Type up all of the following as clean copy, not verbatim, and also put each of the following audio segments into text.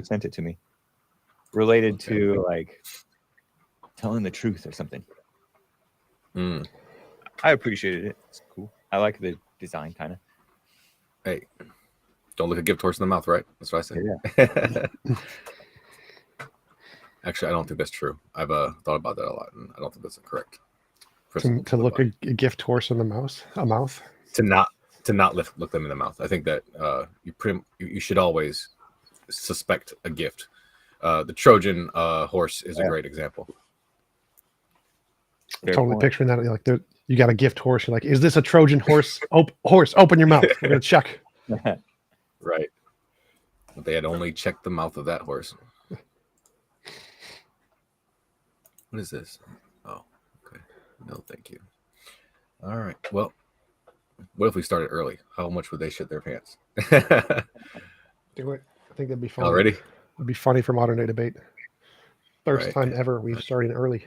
sent it to me, related to like telling the truth or something. I appreciated it. It's cool. I like the design, kind of. Hey, don't look a gift horse in the mouth, right? That's what I say. Yeah. Actually, I don't think that's true. I've thought about that a lot, and I don't think that's correct. To look a gift horse in the mouth, to not look them in the mouth. I think that you should always suspect a gift. The Trojan horse is a great example. Totally picturing that. Like you got a gift horse. You're like, is this a Trojan horse? Horse, open your mouth. We're gonna check. Right. But they had only checked the mouth of that horse. What is this? Oh, okay. No, thank you. All right. Well, what if we started early? How much would they shit their pants? Do it. I think that'd be fun. Already? It'd be funny for modern day debate. First time ever we've started early.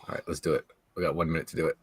All right, let's do it. We got 1 minute to do it.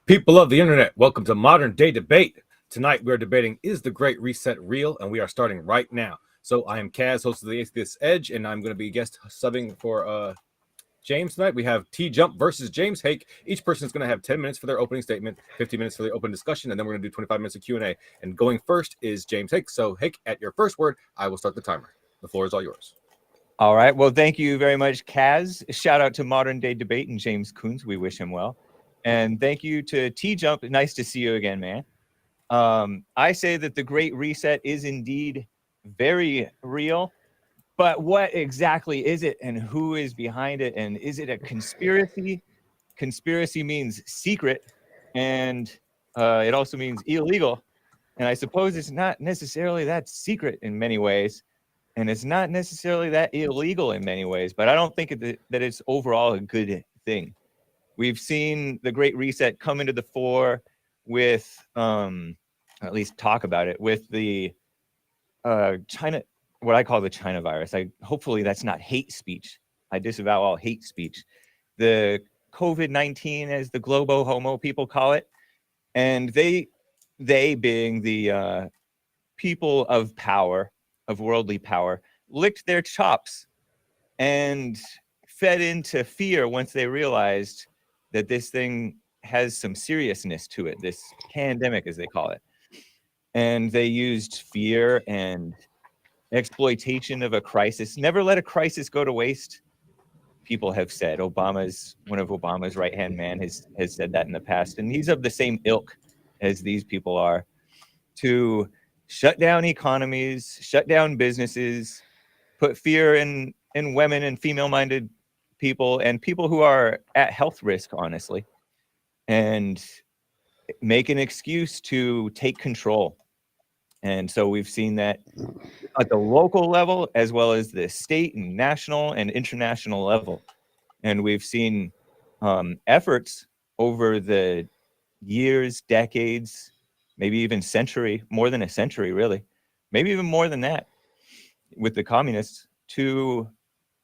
People of the internet, welcome to Modern Day Debate. Tonight we're debating, is the Great Reset real? And we are starting right now. So I am Kaz, host of the Atheist Edge, and I'm going to be guest subbing for James tonight. We have T-Jump versus James Hake. Each person is going to have 10 minutes for their opening statement, 15 minutes for the open discussion, and then we're going to do 25 minutes of Q&A. And going first is James Hake. So Hake, at your first word, I will start the timer. The floor is all yours. All right. Well, thank you very much, Kaz. Shout out to Modern Day Debate and James Coons. We wish him well. And thank you to T-Jump. Nice to see you again, man. I say that the Great Reset is indeed very real, but what exactly is it and who is behind it? And is it a conspiracy? Conspiracy means secret, and it also means illegal. And I suppose it's not necessarily that secret in many ways, and it's not necessarily that illegal in many ways, but I don't think that it's overall a good thing. We've seen the Great Reset come into the fore with, at least talk about it, with the China, what I call the China virus. Hopefully that's not hate speech. I disavow all hate speech. The COVID-19, as the Globo Homo people call it, and they being the people of power, of worldly power, licked their chops and fed into fear once they realized that this thing has some seriousness to it, this pandemic, as they call it. And they used fear and exploitation of a crisis. Never let a crisis go to waste, people have said. One of Obama's right-hand man has said that in the past. And he's of the same ilk as these people are, to shut down economies, shut down businesses, put fear in women and female-minded people and people who are at health risk, honestly, and make an excuse to take control. And so we've seen that at the local level, as well as the state and national and international level. And we've seen efforts over the years, decades, maybe even century, more than a century, really, maybe even more than that, with the communists, to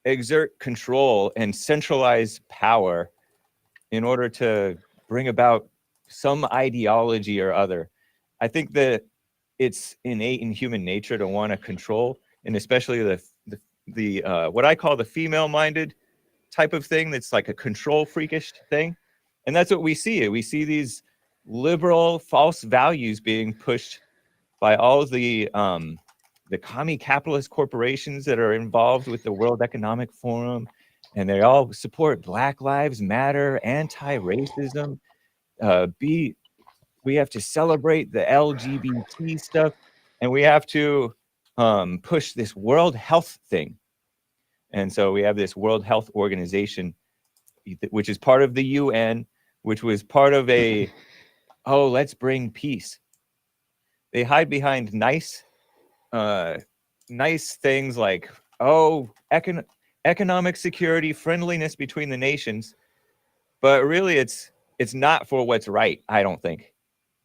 exert control and centralize power in order to bring about some ideology or other. I think that it's innate in human nature to want to control, and especially the what I call the female-minded type of thing. That's like a control freakish thing, and that's what we see. We see these liberal false values being pushed by all the commie capitalist corporations that are involved with the World Economic Forum, and they all support Black Lives Matter, anti-racism. We have to celebrate the LGBT stuff, and we have to push this World Health thing. And so we have this World Health Organization, which is part of the UN, which was part of let's bring peace. They hide behind nice things like, economic security, friendliness between the nations. But really, it's not for what's right, I don't think.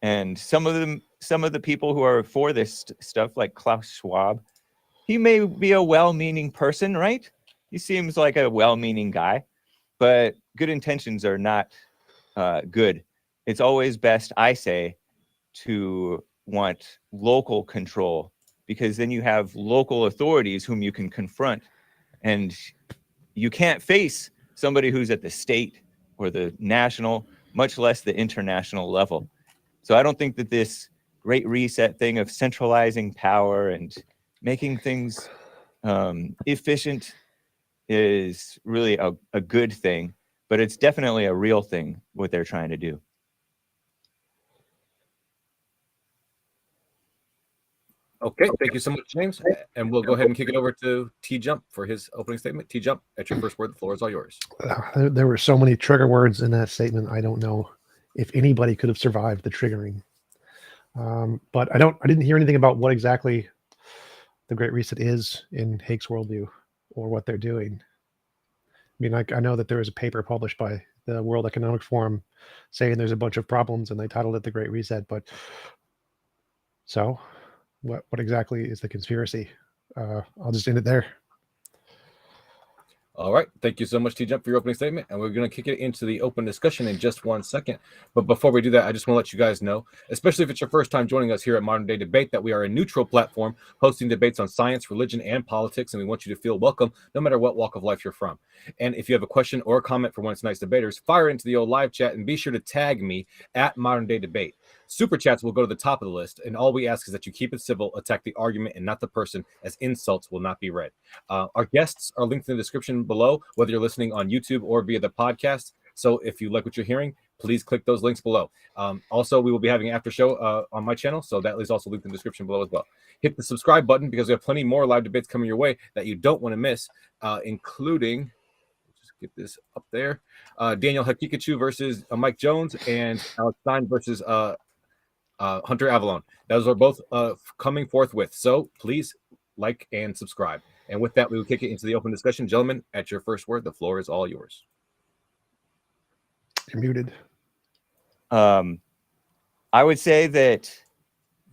And some of the people who are for this stuff, like Klaus Schwab, he may be a well-meaning person, right? He seems like a well-meaning guy, but good intentions are not good. It's always best, I say, to want local control, because then you have local authorities whom you can confront, and you can't face somebody who's at the state or the national, much less the international level. So I don't think that this Great Reset thing of centralizing power and making things efficient is really a good thing, but it's definitely a real thing, what they're trying to do. Okay, thank you so much, James. And we'll go ahead and kick it over to T-Jump for his opening statement. T-Jump, at your first word, the floor is all yours. There were so many trigger words in that statement. I don't know if anybody could have survived the triggering. But I didn't hear anything about what exactly the Great Reset is in Hake's worldview or what they're doing. I mean, I know that there was a paper published by the World Economic Forum saying there's a bunch of problems, and they titled it the Great Reset. But so what exactly is the conspiracy? I'll just end it there. All right. Thank you so much, T-Jump, for your opening statement. And we're going to kick it into the open discussion in just 1 second. But before we do that, I just want to let you guys know, especially if it's your first time joining us here at Modern Day Debate, that we are a neutral platform hosting debates on science, religion, and politics. And we want you to feel welcome no matter what walk of life you're from. And if you have a question or a comment for one of tonight's debaters, fire into the old live chat and be sure to tag me at Modern Day Debate. Super chats will go to the top of the list, and all we ask is that you keep it civil, attack the argument and not the person, as insults will not be read. Our guests are linked in the description below, whether you're listening on YouTube or via the podcast. So if you like what you're hearing, please click those links below. Also, we will be having an after show on my channel, so that is also linked in the description below as well. Hit the subscribe button because we have plenty more live debates coming your way that you don't want to miss, including... Get this up there. Daniel Hakikachu versus Mike Jones, and Alex Stein versus Hunter Avalon. Those are both coming forthwith. So please like and subscribe. And with that, we will kick it into the open discussion. Gentlemen, at your first word, the floor is all yours. You're muted. I would say that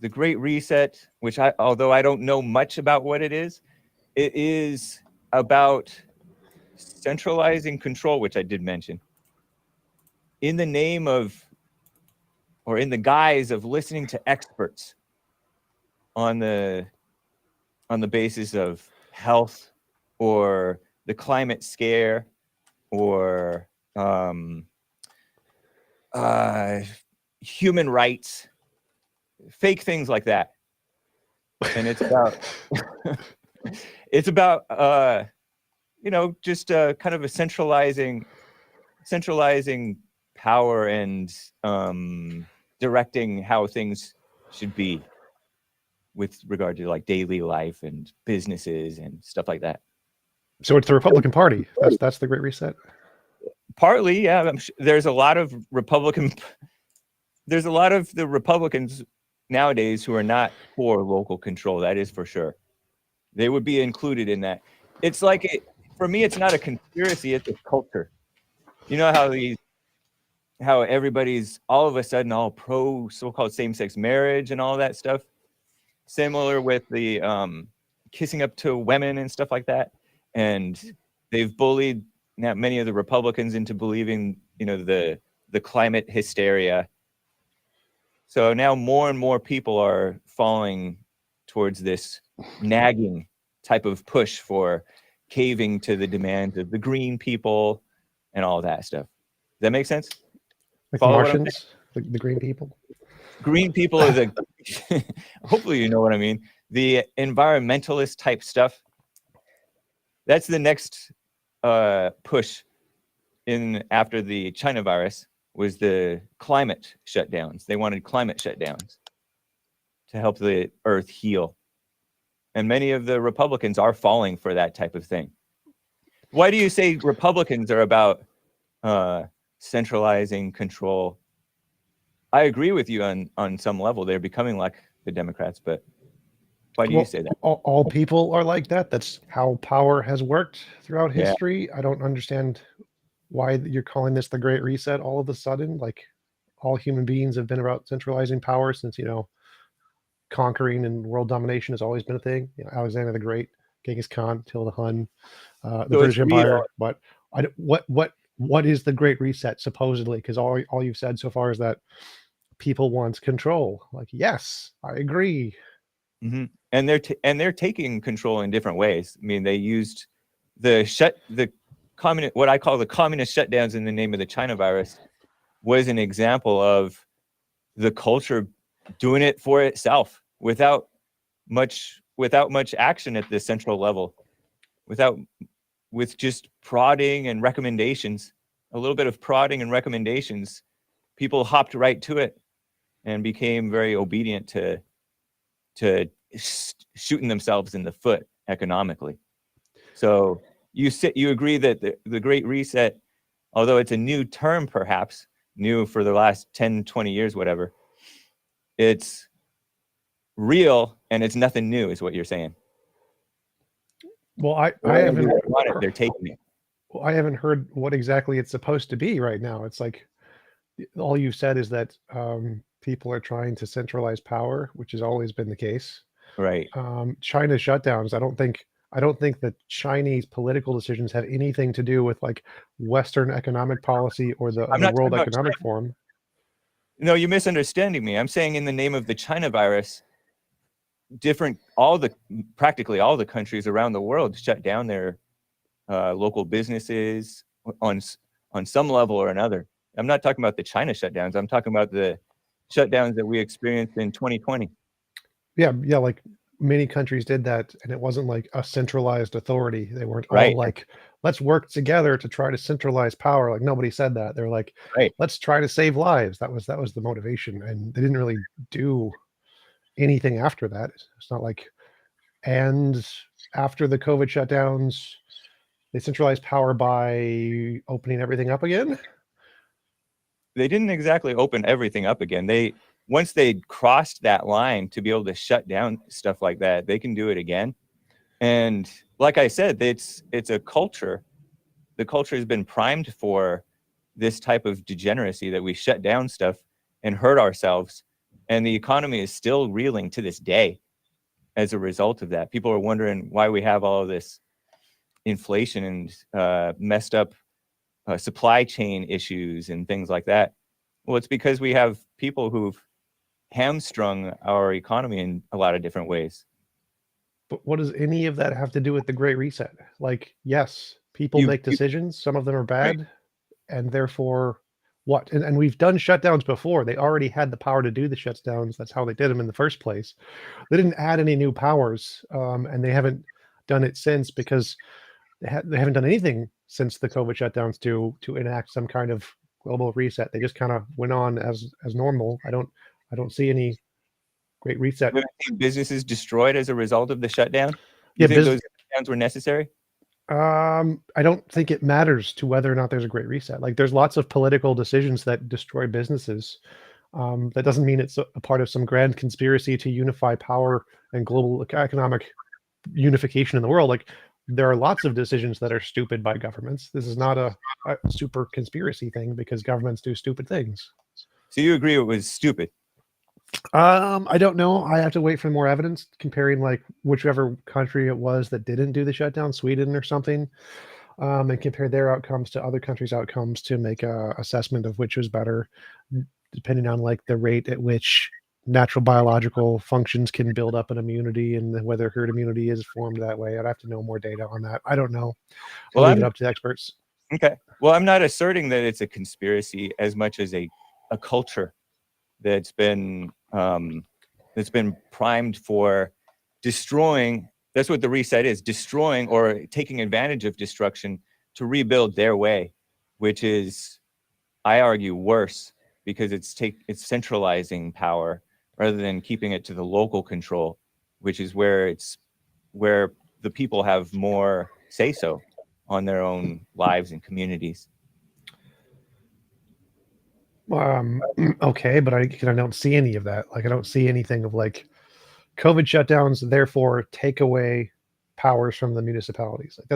the Great Reset, which although I don't know much about what it is about centralizing control, which I did mention, in the name of, or in the guise of, listening to experts on the basis of health or the climate scare or human rights, fake things like that. And it's about it's about just kind of a centralizing power and directing how things should be with regard to like daily life and businesses and stuff like that. So it's the Republican Party. That's the Great Reset. Partly, yeah. There's a lot of the Republicans nowadays who are not for local control. That is for sure. They would be included in that. It's like for me, it's not a conspiracy, it's a culture. You know how everybody's all of a sudden all pro so-called same-sex marriage and all that stuff. Similar with the kissing up to women and stuff like that. And they've bullied now many of the Republicans into believing, the climate hysteria So now more and more people are falling towards this nagging type of push for caving to the demands of the green people and all that stuff. Does that make sense? Like Follow the what I'm Martians, the green people. Green people are the hopefully you know what I mean. The environmentalist type stuff. That's the next push in after the China virus was the climate shutdowns. They wanted climate shutdowns to help the earth heal. And many of the Republicans are falling for that type of thing. Why do you say Republicans are about centralizing control? I agree with you on some level. They're becoming like the Democrats, but why do you say that? All people are like that. That's how power has worked throughout Yeah. history. I don't understand why you're calling this the Great Reset all of a sudden. Like all human beings have been about centralizing power since, conquering and world domination has always been a thing. Alexander the Great, Genghis Khan, Attila the Hun, the So British it's real. Empire. But what is the Great Reset supposedly? Because all you've said so far is that people want control. Like, yes, I agree. Mm-hmm. And they're taking control in different ways. I mean, they used what I call the communist shutdowns in the name of the China virus was an example of the culture doing it for itself without much action at the central level, with just prodding and recommendations, a little bit of prodding and recommendations. People hopped right to it and became very obedient to shooting themselves in the foot economically. So you agree that the Great Reset, although it's a new term, perhaps new for the last 10, 20 years, whatever, it's real and it's nothing new is what you're saying. Well, I haven't they're taking it. Well, I haven't heard what exactly it's supposed to be right now. It's like all you've said is that people are trying to centralize power, which has always been the case. Right. China shutdowns. I don't think that Chinese political decisions have anything to do with like Western economic policy or the World Economic Forum. No, you're misunderstanding me. I'm saying in the name of the China virus, practically all the countries around the world shut down their local businesses on some level or another. I'm not talking about the China shutdowns. I'm talking about the shutdowns that we experienced in 2020. Yeah, like many countries did that, and it wasn't like a centralized authority. They weren't Right. all like, let's work together to try to centralize power. Like nobody said that. They're like, right, let's try to save lives. That was the motivation, and they didn't really do anything after that. It's not like, and after the COVID shutdowns, they centralized power by opening everything up again. They didn't exactly open everything up again. Once they crossed that line to be able to shut down stuff like that, they can do it again. And like I said, it's a culture. The culture has been primed for this type of degeneracy that we shut down stuff and hurt ourselves. And the economy is still reeling to this day as a result of that. People are wondering why we have all of this inflation and messed up supply chain issues and things like that. Well, it's because we have people who've hamstrung our economy in a lot of different ways. But what does any of that have to do with the Great Reset? Like, yes, people make decisions. Some of them are bad, right, and therefore what? And we've done shutdowns before. They already had the power to do the shutdowns. That's how they did them in the first place. They didn't add any new powers, and they haven't done it since because they haven't done anything since the COVID shutdowns to enact some kind of global reset. They just kind of went on as normal. I don't see any Great Reset. Businesses destroyed as a result of the shutdown? You think those shutdowns were necessary? I don't think it matters to whether or not there's a Great Reset. Like there's lots of political decisions that destroy businesses. That doesn't mean it's a part of some grand conspiracy to unify power and global economic unification in the world. Like there are lots of decisions that are stupid by governments. This is not a super conspiracy thing because governments do stupid things. So you agree it was stupid? I don't know. I have to wait for more evidence comparing like whichever country it was that didn't do the shutdown, Sweden or something, and compare their outcomes to other countries' outcomes to make a assessment of which was better. depending on like the rate at which natural biological functions can build up an immunity and whether herd immunity is formed that way. I'd have to know more data on that. I don't know. Well, I'll leave it up to the experts. Okay. Well, I'm not asserting that it's a conspiracy as much as a culture that's been primed for destroying. That's what the reset is: destroying or taking advantage of destruction to rebuild their way, which is, I argue, worse because it's centralizing power rather than keeping it to the local control, which is where the people have more say so on their own lives and communities. Okay, but I don't see any of that. Like, I don't see anything of like COVID shutdowns, therefore take away powers from the municipalities. Like,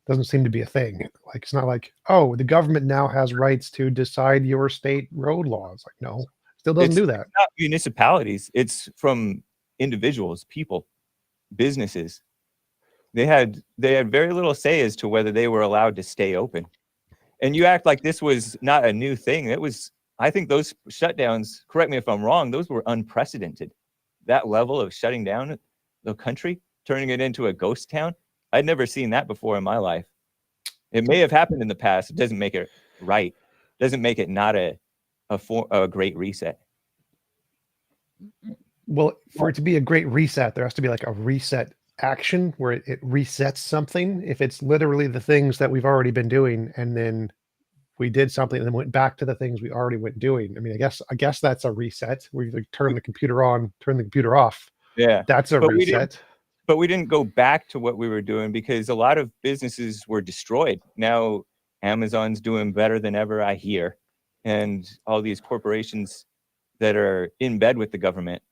doesn't seem to be a thing. Like, it's not like, oh, the government now has rights to decide your state road laws. Like, no, still doesn't do that. It's not municipalities. It's from individuals, people, businesses. They had very little say as to whether they were allowed to stay open. And you act like this was not a new thing. It was. I think those shutdowns, correct me if I'm wrong, those were unprecedented. That level of shutting down the country, turning it into a ghost town, I'd never seen that before in my life. It may have happened in the past. It doesn't make it right. It doesn't make it not a great reset. Well, for it to be a great reset, there has to be like a reset action where it resets something. If it's literally the things that we've already been doing and then we did something and then went back to the things we already went doing. I mean, I guess that's a reset. We like turn the computer on, turn the computer off. Yeah, that's a reset. But we didn't go back to what we were doing because a lot of businesses were destroyed. Now Amazon's doing better than ever, I hear, and all these corporations that are in bed with the government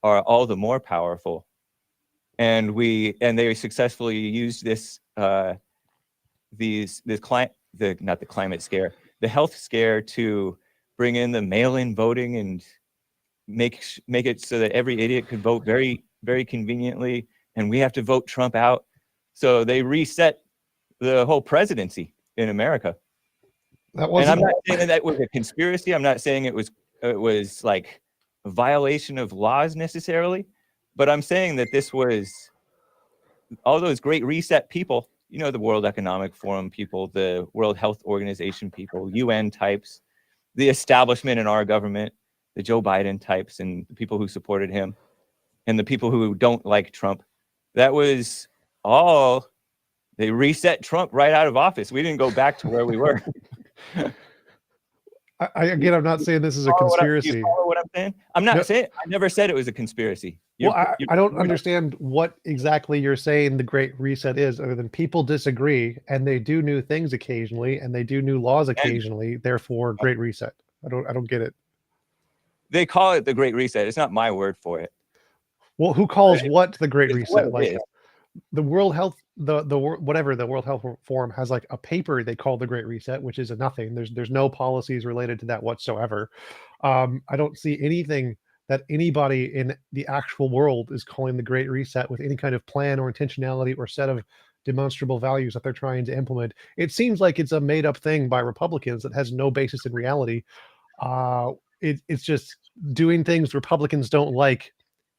are all the more powerful. And they successfully used this not the climate scare, the health scare to bring in the mail-in voting and make it so that every idiot could vote very, very conveniently, and we have to vote Trump out. So they reset the whole presidency in America. And I'm not saying that was a conspiracy. I'm not saying it was like a violation of laws necessarily, but I'm saying that this was all those great reset people. You know, the World Economic Forum people, the World Health Organization people, UN types, the establishment in our government, the Joe Biden types and the people who supported him and the people who don't like Trump. That was all, they reset Trump right out of office. We didn't go back to where we were. I'm not saying this is a conspiracy. You follow what I'm saying? I'm not saying, I never said it was a conspiracy. I don't understand what exactly you're saying the Great Reset is, other than people disagree and they do new things occasionally and they do new laws occasionally, therefore Great Reset. I don't get it. They call it the Great Reset. It's not my word for it. Well, who calls what the Great Reset? Like the World Health, the World Health Forum has like a paper they call the Great Reset, which is a nothing. There's no policies related to that whatsoever. I don't see anything that anybody in the actual world is calling the Great Reset with any kind of plan or intentionality or set of demonstrable values that they're trying to implement. It seems like it's a made up thing by Republicans that has no basis in reality. It's just doing things Republicans don't like,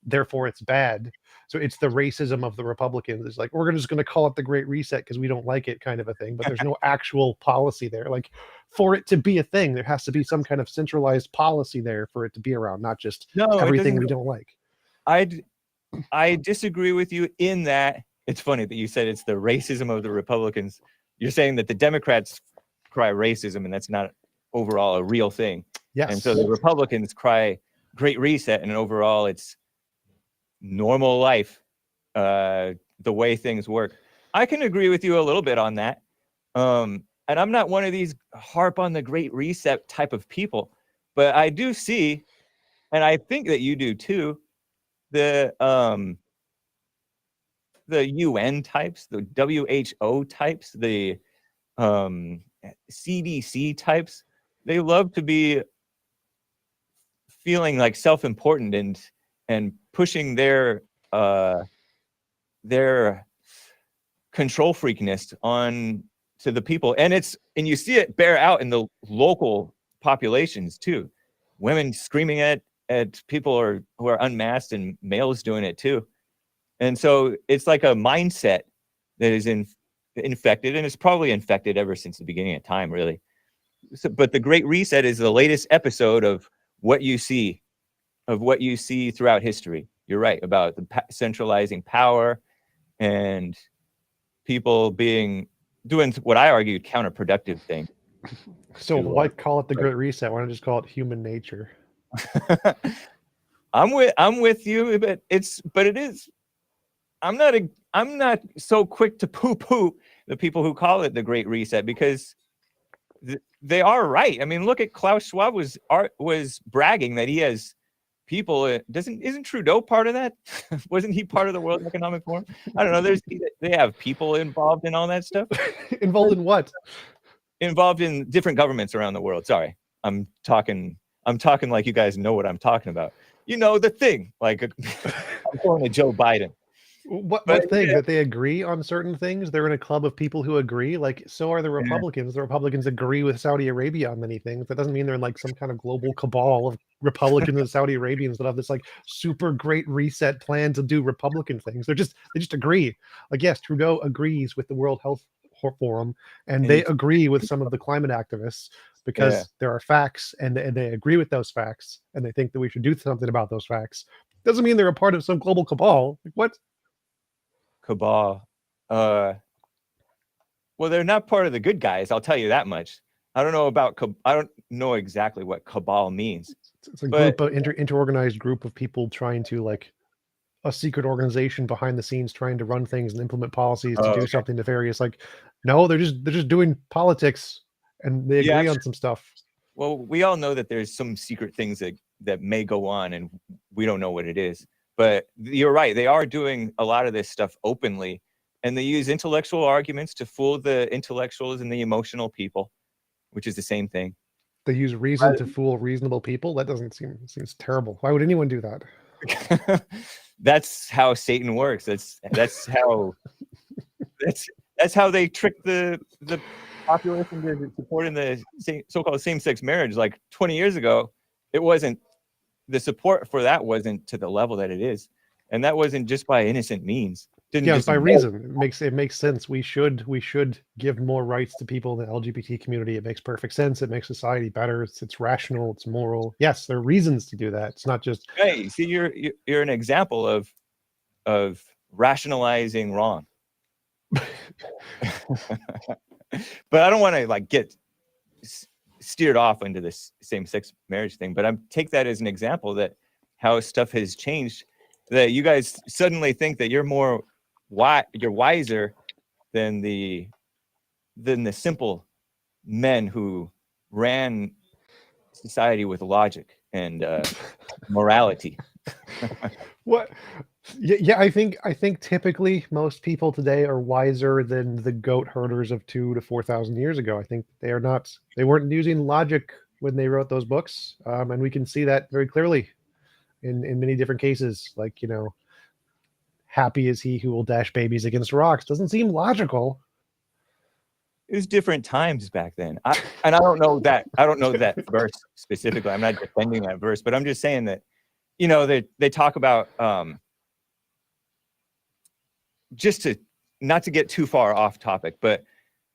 therefore it's bad. So it's the racism of the Republicans. It's like, we're just going to call it the Great Reset because we don't like it, kind of a thing. But there's no actual policy there. Like, for it to be a thing, there has to be some kind of centralized policy there for it to be around, not just everything we don't like. I disagree with you in that it's funny that you said it's the racism of the Republicans. You're saying that the Democrats cry racism and that's not overall a real thing. Yes. And so the Republicans cry Great Reset and overall it's normal life, the way things work. I can agree with you a little bit on that. And I'm not one of these harp on the Great Reset type of people, but I do see, and I think that you do too, the UN types, the WHO types, the CDC types. They love to be feeling like self-important and pushing their control freakness on to the people, and you see it bear out in the local populations too. women screaming at people who are unmasked, and males doing it too. And so it's like a mindset that is infected, and it's probably infected ever since the beginning of time, really. So, but the Great Reset is the latest episode of what you see throughout history. You're right about the centralizing power and people doing what I argued counterproductive thing. So why call it the Great Reset? Why not just call it human nature? I'm with you, but it is. I'm not so quick to poo-poo the people who call it the Great Reset, because they are right. I mean, look at Klaus Schwab was bragging that he has people. Isn't Trudeau part of that? Wasn't he part of the World Economic Forum? I don't know. They have people involved in all that stuff. Involved in what? Involved in different governments around the world. Sorry, I'm talking like you guys know what I'm talking about. You know the thing. Like I'm going to Joe Biden. What thing? That they agree on certain things? They're in a club of people who agree. Like, so are the Republicans. The Republicans agree with Saudi Arabia on many things. That doesn't mean they're in like some kind of global cabal of Republicans and Saudi Arabians that have this like super great reset plan to do Republican things. They just agree. Like, yes, Trudeau agrees with the World Health Forum, and they agree with some of the climate activists because there are facts, and they agree with those facts, and they think that we should do something about those facts. Doesn't mean they're a part of some global cabal. Like, what? Cabal. Well, they're not part of the good guys, I'll tell you that much. I don't know exactly what cabal means. It's a group of interorganized group of people trying to, like, a secret organization behind the scenes trying to run things and implement policies to do something nefarious. Like, no, they're just doing politics, and they agree on some stuff. Well, we all know that there's some secret things that may go on, and we don't know what it is. But you're right. They are doing a lot of this stuff openly, and they use intellectual arguments to fool the intellectuals and the emotional people, which is the same thing. They use reason to fool reasonable people. That seems terrible. Why would anyone do that? That's how Satan works. That's how they trick the population into supporting the so-called same-sex marriage. Like 20 years ago, it wasn't. The support for that wasn't to the level that it is, and that wasn't just by innocent means. It's by reason. It makes sense. We should give more rights to people in the LGBT community. It makes perfect sense. It makes society better. It's rational. It's moral. Yes, there are reasons to do that. It's not just. Hey, see, you're an example of rationalizing wrong. But I don't want to like get steered off into this same-sex marriage thing, but I take that as an example that how stuff has changed, that you guys suddenly think that you're wiser than the simple men who ran society with logic and morality. What? Yeah, I think typically most people today are wiser than the goat herders of 2,000 to 4,000 years ago. I think they weren't using logic when they wrote those books, and we can see that very clearly in many different cases. Like, happy is he who will dash babies against rocks doesn't seem logical. It was different times back then. I don't know that verse specifically. I'm not defending that verse, but I'm just saying that, they talk about just to not to get too far off topic, but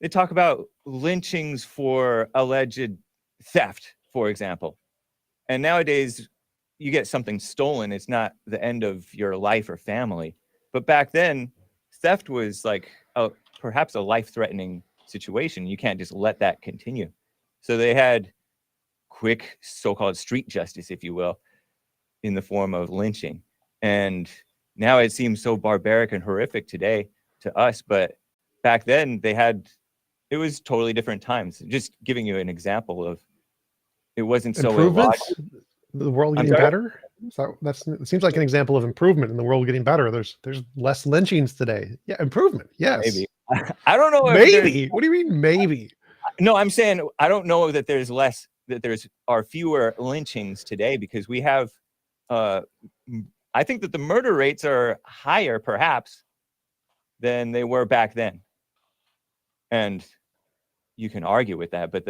they talk about lynchings for alleged theft, for example. And nowadays, you get something stolen, it's not the end of your life or family. But back then, theft was like perhaps a life-threatening situation. You can't just let that continue. So they had quick so-called street justice, if you will, in the form of lynching. And now it seems so barbaric and horrific today to us, but back then it was totally different times. Just giving you an example of it wasn't so improvements. The world getting better. So it seems like an example of improvement in the world getting better. There's less lynchings today. Yeah, improvement. Yes. Maybe. I don't know. Maybe. What do you mean maybe? No, I'm saying I don't know that there's fewer lynchings today, because we have I think that the murder rates are higher, perhaps, than they were back then. And you can argue with that, but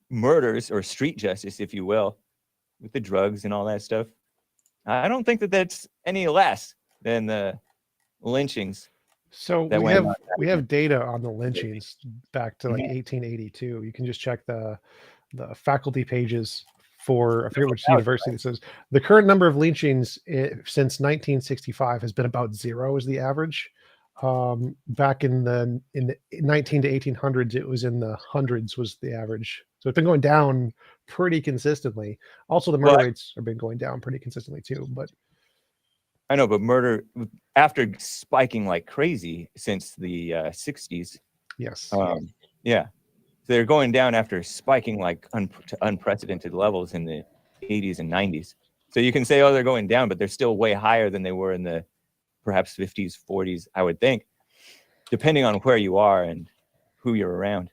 murders or street justice, if you will, with the drugs and all that stuff, I don't think that that's any less than the lynchings So that we went have on. we have data on the lynchings back to like 1882. You can just check the faculty pages for, I forget which university this is. The current number of lynchings since 1965 has been about 0 is the average. Back in the 19 to 1800s, it was in the hundreds was the average. So it's been going down pretty consistently. Also, the murder rates have been going down pretty consistently too. But I know, but murder after spiking like crazy since the 60s. yes, Yeah, they're going down after spiking like to unprecedented levels in the 80s and 90s. So you can say, oh, they're going down, but they're still way higher than they were in the perhaps 50s, 40s, I would think, depending on where you are and who you're around.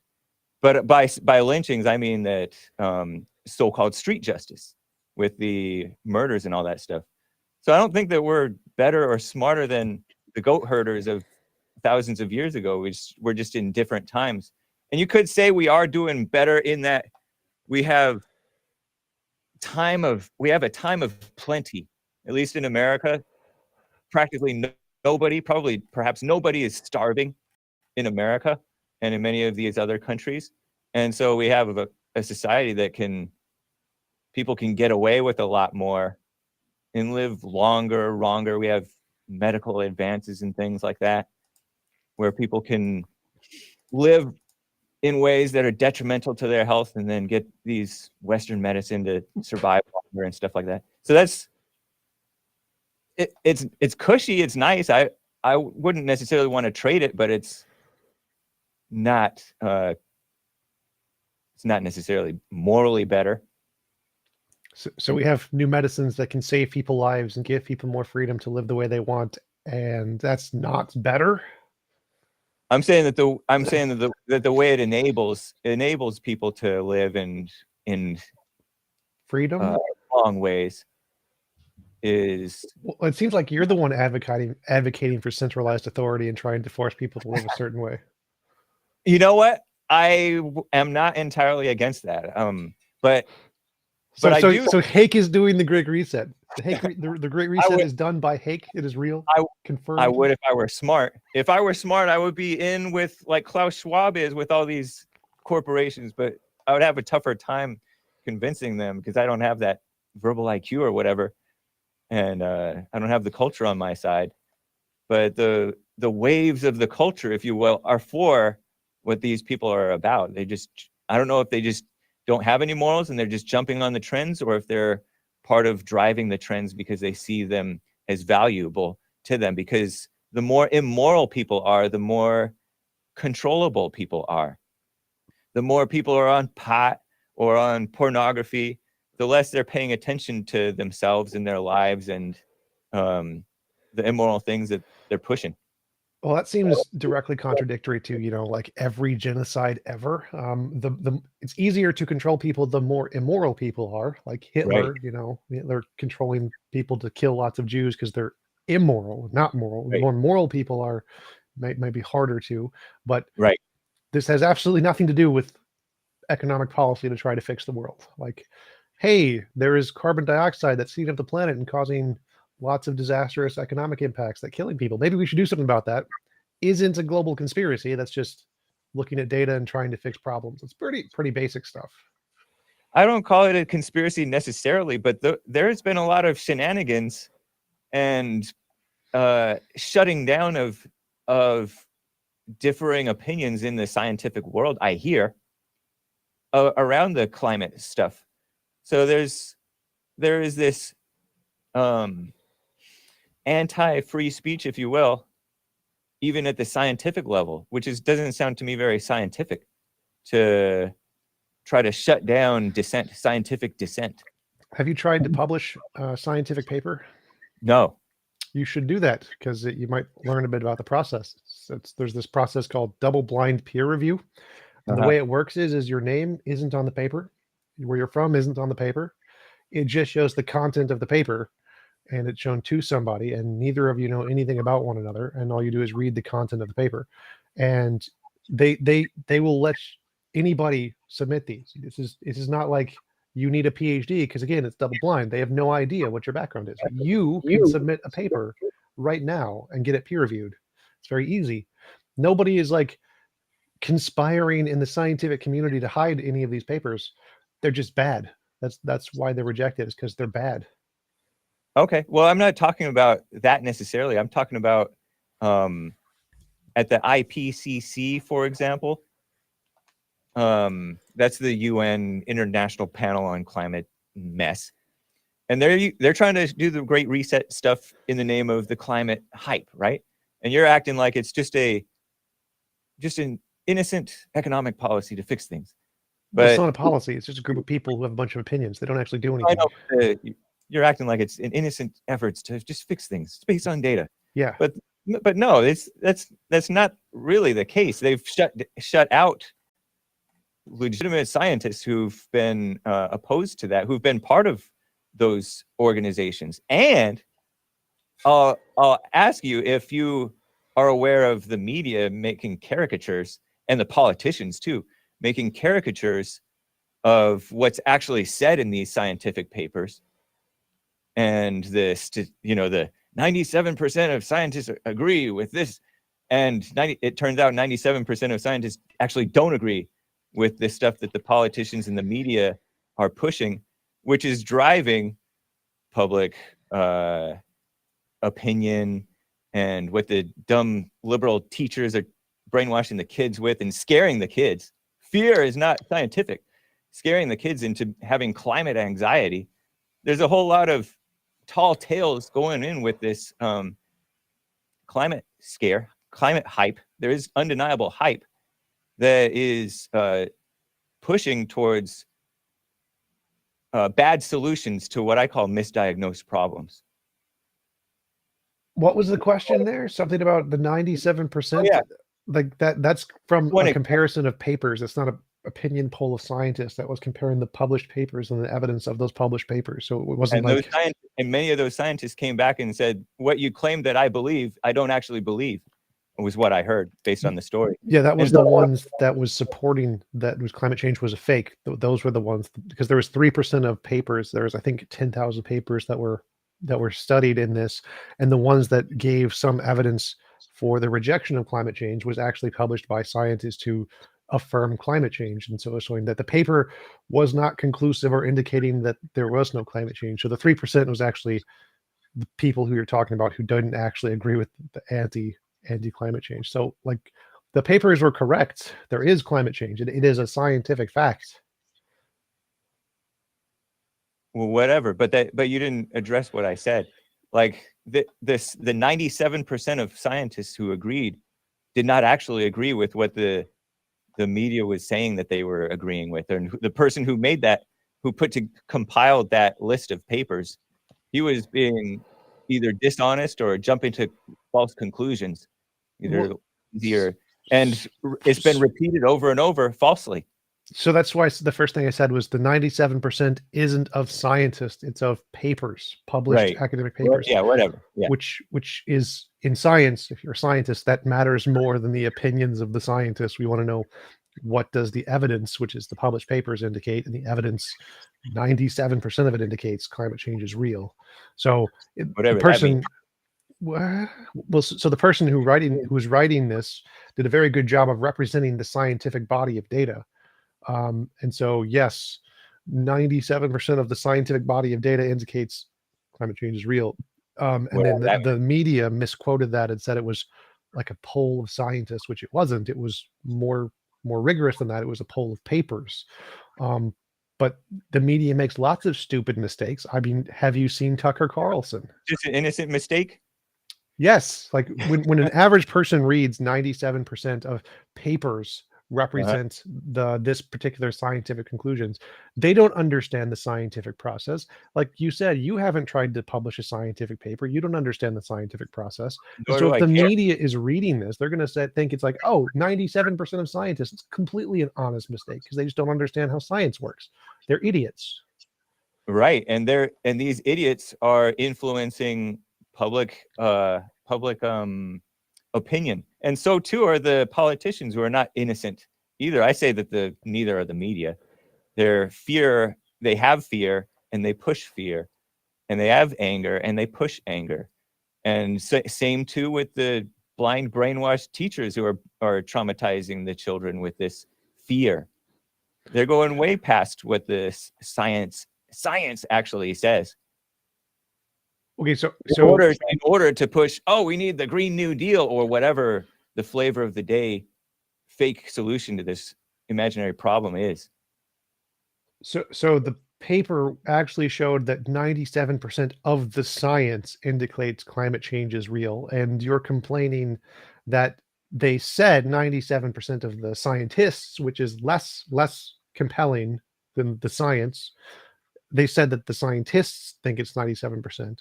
But by lynchings, I mean that so-called street justice with the murders and all that stuff. So I don't think that we're better or smarter than the goat herders of thousands of years ago. We're just in different times. And you could say we are doing better in that we have a time of plenty, at least in America. Practically nobody, perhaps nobody is starving in America and in many of these other countries. And so we have a society that people can get away with a lot more and live longer. We have medical advances and things like that, where people can live in ways that are detrimental to their health and then get these Western medicine to survive longer and stuff like that. So it's cushy, it's nice. I wouldn't necessarily want to trade it, but it's not necessarily morally better. So we have new medicines that can save people lives and give people more freedom to live the way they want, and that's not better. I'm saying that the way it enables people to live in Freedom, long ways is. well, it seems like you're the one advocating for centralized authority and trying to force people to live a certain way. You know what? I am not entirely against that. But Hake is doing the Great Reset. The Great Reset is done by Hake. It is real. Confirmed. I would if I were smart. If I were smart, I would be in with like Klaus Schwab is with all these corporations, but I would have a tougher time convincing them because I don't have that verbal IQ or whatever, and I don't have the culture on my side. But the waves of the culture, if you will, are for what these people are about. I don't know if they just don't have any morals and they're just jumping on the trends, or if they're part of driving the trends because they see them as valuable to them. Because the more immoral people are, the more controllable people are. The more people are on pot or on pornography, the less they're paying attention to themselves and their lives and the immoral things that they're pushing. Well, that seems directly contradictory to, like every genocide ever. It's easier to control people the more immoral people are, like Hitler. Right. They're controlling people to kill lots of Jews because they're immoral, not moral. Right. The more moral people might be harder to, but right. This has absolutely nothing to do with economic policy to try to fix the world. Like, hey, there is carbon dioxide that's heating up the planet and causing lots of disastrous economic impacts that killing people. Maybe we should do something about that. Isn't a global conspiracy. That's just looking at data and trying to fix problems. It's pretty basic stuff. I don't call it a conspiracy necessarily, but there's been a lot of shenanigans and shutting down of differing opinions in the scientific world, I hear, around the climate stuff. So there is this anti-free speech, if you will, even at the scientific level, which doesn't sound to me very scientific, to try to shut down scientific dissent. Have you tried to publish a scientific paper? No. You should do that because you might learn a bit about the process. There's this process called double-blind peer review. And the way it works is your name isn't on the paper. Where you're from isn't on the paper. It just shows the content of the paper, and it's shown to somebody, and neither of you know anything about one another, and all you do is read the content of the paper. And they will anybody submit these. This is not like you need a PhD, because again, it's double blind. They have no idea what your background is. You can submit a paper right now and get it peer reviewed. It's very easy. Nobody is like conspiring in the scientific community to hide any of these papers. They're just bad. That's why they're rejected, is because they're bad. Okay. Well, I'm not talking about that necessarily. I'm talking about at the IPCC, for example. That's the UN International Panel on Climate Mess. And they're trying to do the Great Reset stuff in the name of the climate hype, right? And you're acting like it's just an innocent economic policy to fix things. But it's But not a policy. It's just a group of people who have a bunch of opinions. They don't actually do I anything. know you're acting like it's an innocent efforts to just fix things. It's based on data. Yeah. But no, that's not really the case. They've shut out legitimate scientists who've been opposed to that, who've been part of those organizations. And I'll ask you if you are aware of the media making caricatures, and the politicians too, making caricatures of what's actually said in these scientific papers. And the 97% of scientists agree with this, and it turns out 97% of scientists actually don't agree with the stuff that the politicians and the media are pushing, which is driving public opinion and what the dumb liberal teachers are brainwashing the kids with and scaring the kids. Fear is not scientific. Scaring the kids into having climate anxiety. There's a whole lot of tall tales going in with this climate scare, climate hype. There is undeniable hype that is pushing towards bad solutions to what I call misdiagnosed problems. What was the question there? Something about the 97%? Oh, yeah. Like that's from One a comparison of papers. It's not an opinion poll of scientists. That was comparing the published papers and the evidence of those published papers. So it wasn't and many of those scientists came back and said, what you claim that I believe, I don't actually believe. It was what I heard based on the story. Yeah, that was the ones that was supporting that was climate change was a fake. Those were the ones, because there was 3% of papers. There was, I think, 10,000 papers that were studied in this, and the ones that gave some evidence for the rejection of climate change was actually published by scientists who affirm climate change. And so showing that the paper was not conclusive or indicating that there was no climate change. So the 3% was actually the people who you're talking about who didn't actually agree with the anti-climate change. So like the papers were correct. There is climate change. It is a scientific fact. Well, whatever, but you didn't address what I said. Like the 97% of scientists who agreed did not actually agree with what the media was saying that they were agreeing with. And the person who made that, who compiled that list of papers, he was being either dishonest or jumping to false conclusions. And it's been repeated over and over falsely. So that's why the first thing I said was the 97% isn't of scientists, it's of papers, published academic papers. Yeah, whatever. Yeah. Which is in science, if you're a scientist, that matters more than the opinions of the scientists. We want to know, what does the evidence, which is the published papers, indicate? And the evidence, 97% of it indicates climate change is real. So whatever the person, so the person who was writing this did a very good job of representing the scientific body of data. And so, yes, 97% of the scientific body of data indicates climate change is real. And then the media misquoted that and said it was like a poll of scientists, which it wasn't. It was more rigorous than that. It was a poll of papers. But the media makes lots of stupid mistakes. I mean, have you seen Tucker Carlson? Just an innocent mistake? Yes. Like when an average person reads 97% of papers represent this particular scientific conclusions, they don't understand the scientific process. Like you said, you haven't tried to publish a scientific paper. You don't understand the scientific process. So if the media is reading this, they're going to think it's like, oh, 97% of scientists. It's completely an honest mistake because they just don't understand how science works. They're idiots. Right. And these idiots are influencing public opinion. And so too are the politicians, who are not innocent either. I say that neither are the media. They have fear and they push fear, and they have anger and they push anger. And same too with the blind brainwashed teachers who are traumatizing the children with this fear. They're going way past what the science actually says. Okay, so in order to push, we need the Green New Deal or whatever the flavor of the day fake solution to this imaginary problem is. So the paper actually showed that 97% of the science indicates climate change is real, and you're complaining that they said 97% of the scientists, which is less compelling than the science. They said that the scientists think it's 97%,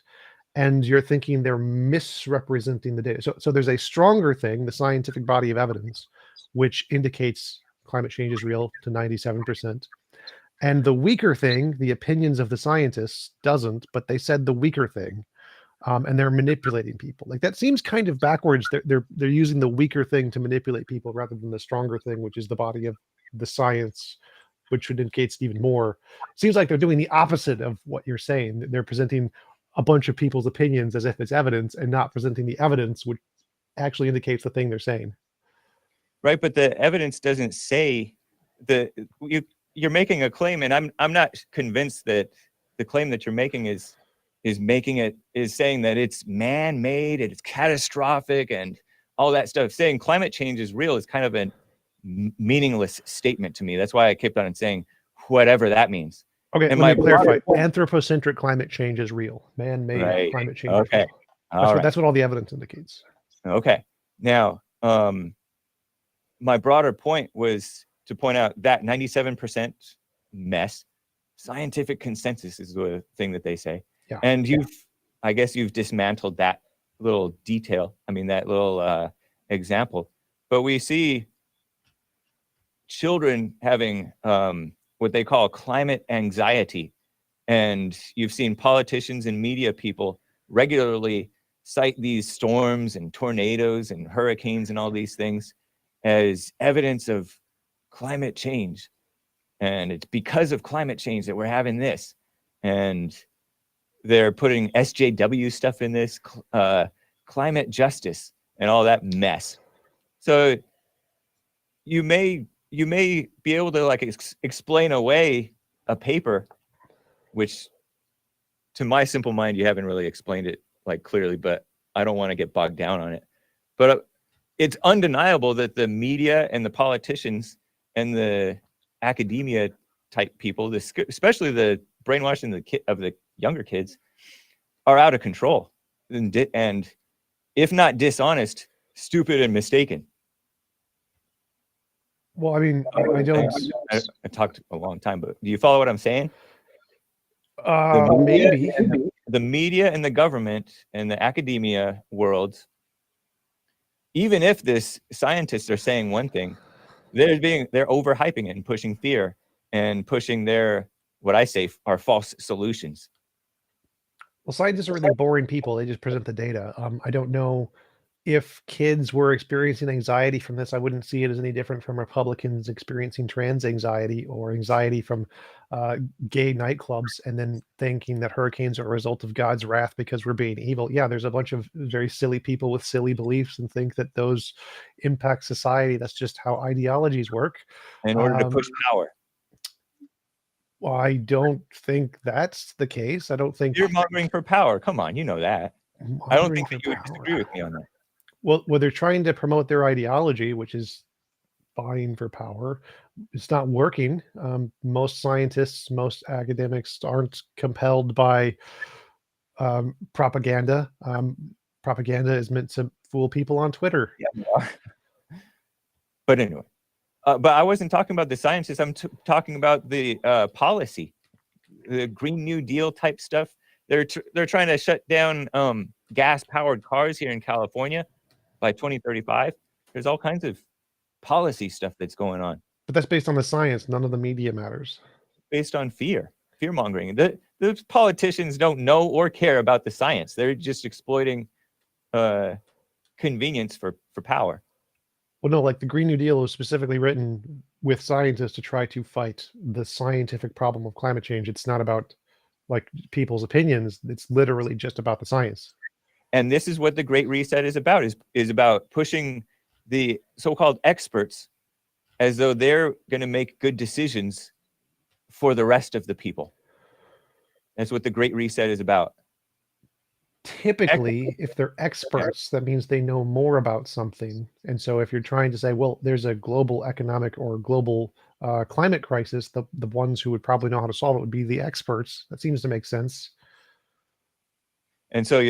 and you're thinking they're misrepresenting the data. So there's a stronger thing, the scientific body of evidence, which indicates climate change is real to 97%. And the weaker thing, the opinions of the scientists, doesn't, but they said the weaker thing, and they're manipulating people. Like, that seems kind of backwards. They're using the weaker thing to manipulate people rather than the stronger thing, which is the body of the science, which indicates even more. Seems like they're doing the opposite of what you're saying. They're presenting a bunch of people's opinions as if it's evidence, and not presenting the evidence, which actually indicates the thing they're saying. Right, but the evidence doesn't say you're making a claim, and I'm not convinced that the claim that you're making is saying that it's man-made and it's catastrophic and all that stuff. Saying climate change is real is kind of a meaningless statement to me. That's why I kept on saying whatever that means. Okay, and let me clarify. Anthropocentric climate change is real. Man-made climate change is real. That's what all the evidence indicates. Okay. Now, my broader point was to point out that 97% mess, scientific consensus is the thing that they say. Yeah. And I guess you've dismantled that little detail. I mean, that little example. But we see children having what they call climate anxiety. And you've seen politicians and media people regularly cite these storms and tornadoes and hurricanes and all these things as evidence of climate change. And it's because of climate change that we're having this. And they're putting SJW stuff in this, climate justice and all that mess. So you may be able to like explain away a paper, which to my simple mind, you haven't really explained it like clearly, but I don't want to get bogged down on it. But it's undeniable that the media and the politicians and the academia type people, especially the brainwashing of the younger kids, are out of control and if not dishonest, stupid and mistaken. Well, I mean, I don't. I talked a long time, but do you follow what I'm saying? Maybe. The media and the government and the academia world, even if this scientists are saying one thing, they're overhyping it and pushing fear and pushing what I say are false solutions. Well, scientists are really boring people. They just present the data. I don't know if kids were experiencing anxiety from this. I wouldn't see it as any different from Republicans experiencing trans anxiety or anxiety from gay nightclubs, and then thinking that hurricanes are a result of God's wrath because we're being evil. Yeah, there's a bunch of very silly people with silly beliefs and think that those impact society. That's just how ideologies work. In order to push power. Well, I don't think that's the case. I don't think you're mongering for power. Come on, you know that. I don't think that you would disagree with me on that. Well, they're trying to promote their ideology, which is vying for power. It's not working. Most scientists, most academics aren't compelled by propaganda. Propaganda is meant to fool people on Twitter. Yeah. But anyway, but I wasn't talking about the scientists. I'm talking about the policy, the Green New Deal type stuff. They're trying to shut down gas-powered cars here in California by 2035. There's all kinds of policy stuff that's going on. But that's based on the science. None of the media matters. Based on fear-mongering. The politicians don't know or care about the science. They're just exploiting convenience for power. Well, no, like the Green New Deal was specifically written with scientists to try to fight the scientific problem of climate change. It's not about like people's opinions. It's literally just about the science. And this is what the Great Reset is about, is about pushing the so-called experts as though they're going to make good decisions for the rest of the people. That's what the Great Reset is about. Typically, if they're experts, that means they know more about something. And so if you're trying to say, well, there's a global economic or global climate crisis, the ones who would probably know how to solve it would be the experts. That seems to make sense. And so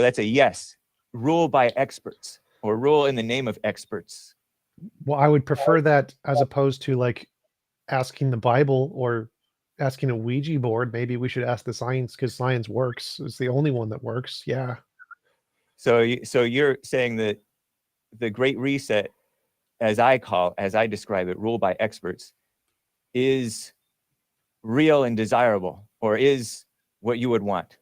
that's a yes. Rule by experts, or rule in the name of experts. Well, I would prefer that as opposed to like asking the Bible or asking a Ouija board. Maybe we should ask the science, because science works. It's the only one that works. Yeah. So you're saying that the Great Reset, as I describe it, rule by experts, is real and desirable, or is what you would want.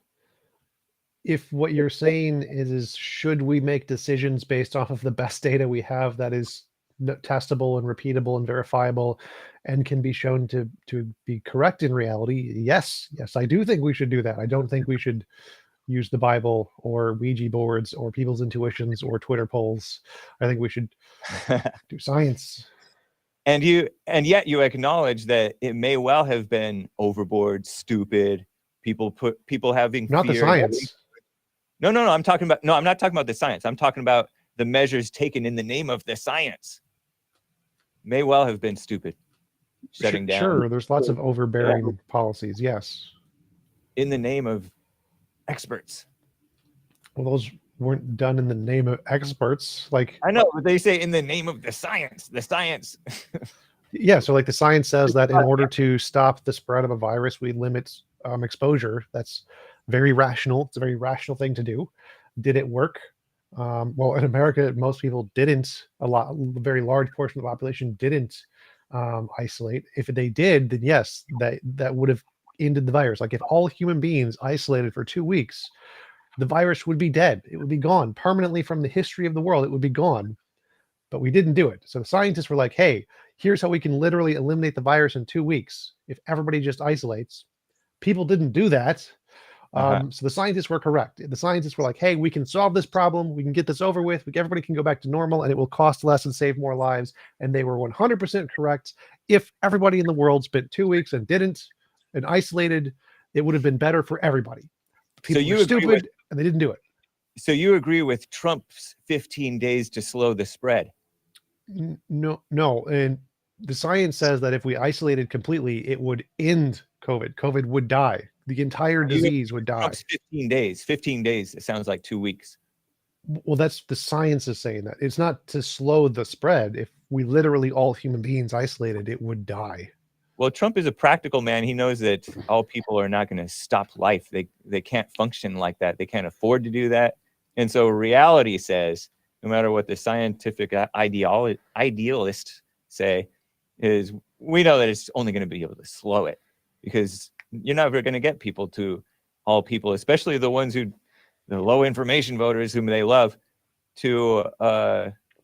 If what you're saying is should we make decisions based off of the best data we have that is testable and repeatable and verifiable and can be shown to be correct in reality, yes, I do think we should do that. I don't think we should use the Bible or Ouija boards or people's intuitions or Twitter polls. I think we should do science. And yet you acknowledge that it may well have been overboard, stupid, people having not fear. The science. No, I'm talking about, no, I'm not talking about the science. I'm talking about the measures taken in the name of the science. May well have been stupid. Shutting down. Sure, there's lots of overbearing policies, yes. In the name of experts. Well, those weren't done in the name of experts. Like, I know, but they say in the name of the science. Yeah, so like the science says that in order to stop the spread of a virus, we limit exposure. That's very rational. It's a very rational thing to do. Did it work? Well, in America, most people didn't. A very large portion of the population didn't isolate. If they did, then yes, that would have ended the virus. Like if all human beings isolated for 2 weeks, the virus would be dead. It would be gone permanently from the history of the world. It would be gone. But we didn't do it. So the scientists were like, hey, here's how we can literally eliminate the virus in 2 weeks if everybody just isolates. People didn't do that. So the scientists were correct. The scientists were like, hey, we can solve this problem. We can get this over with. Everybody can go back to normal and it will cost less and save more lives. And they were 100% correct. If everybody in the world spent 2 weeks and didn't and isolated, it would have been better for everybody. People were stupid and they didn't do it. So you agree with Trump's 15 days to slow the spread? No. And the science says that if we isolated completely, it would end COVID. COVID would die. The entire disease would die. Trump's 15 days. 15 days. It sounds like 2 weeks. Well, that's the science is saying that. It's not to slow the spread. If we literally all human beings isolated, it would die. Well, Trump is a practical man. He knows that all people are not going to stop life. They can't function like that. They can't afford to do that. And so reality says, no matter what the scientific idealists say, is we know that it's only going to be able to slow it, because you're never going to get all people, especially the ones the low information voters whom they love, to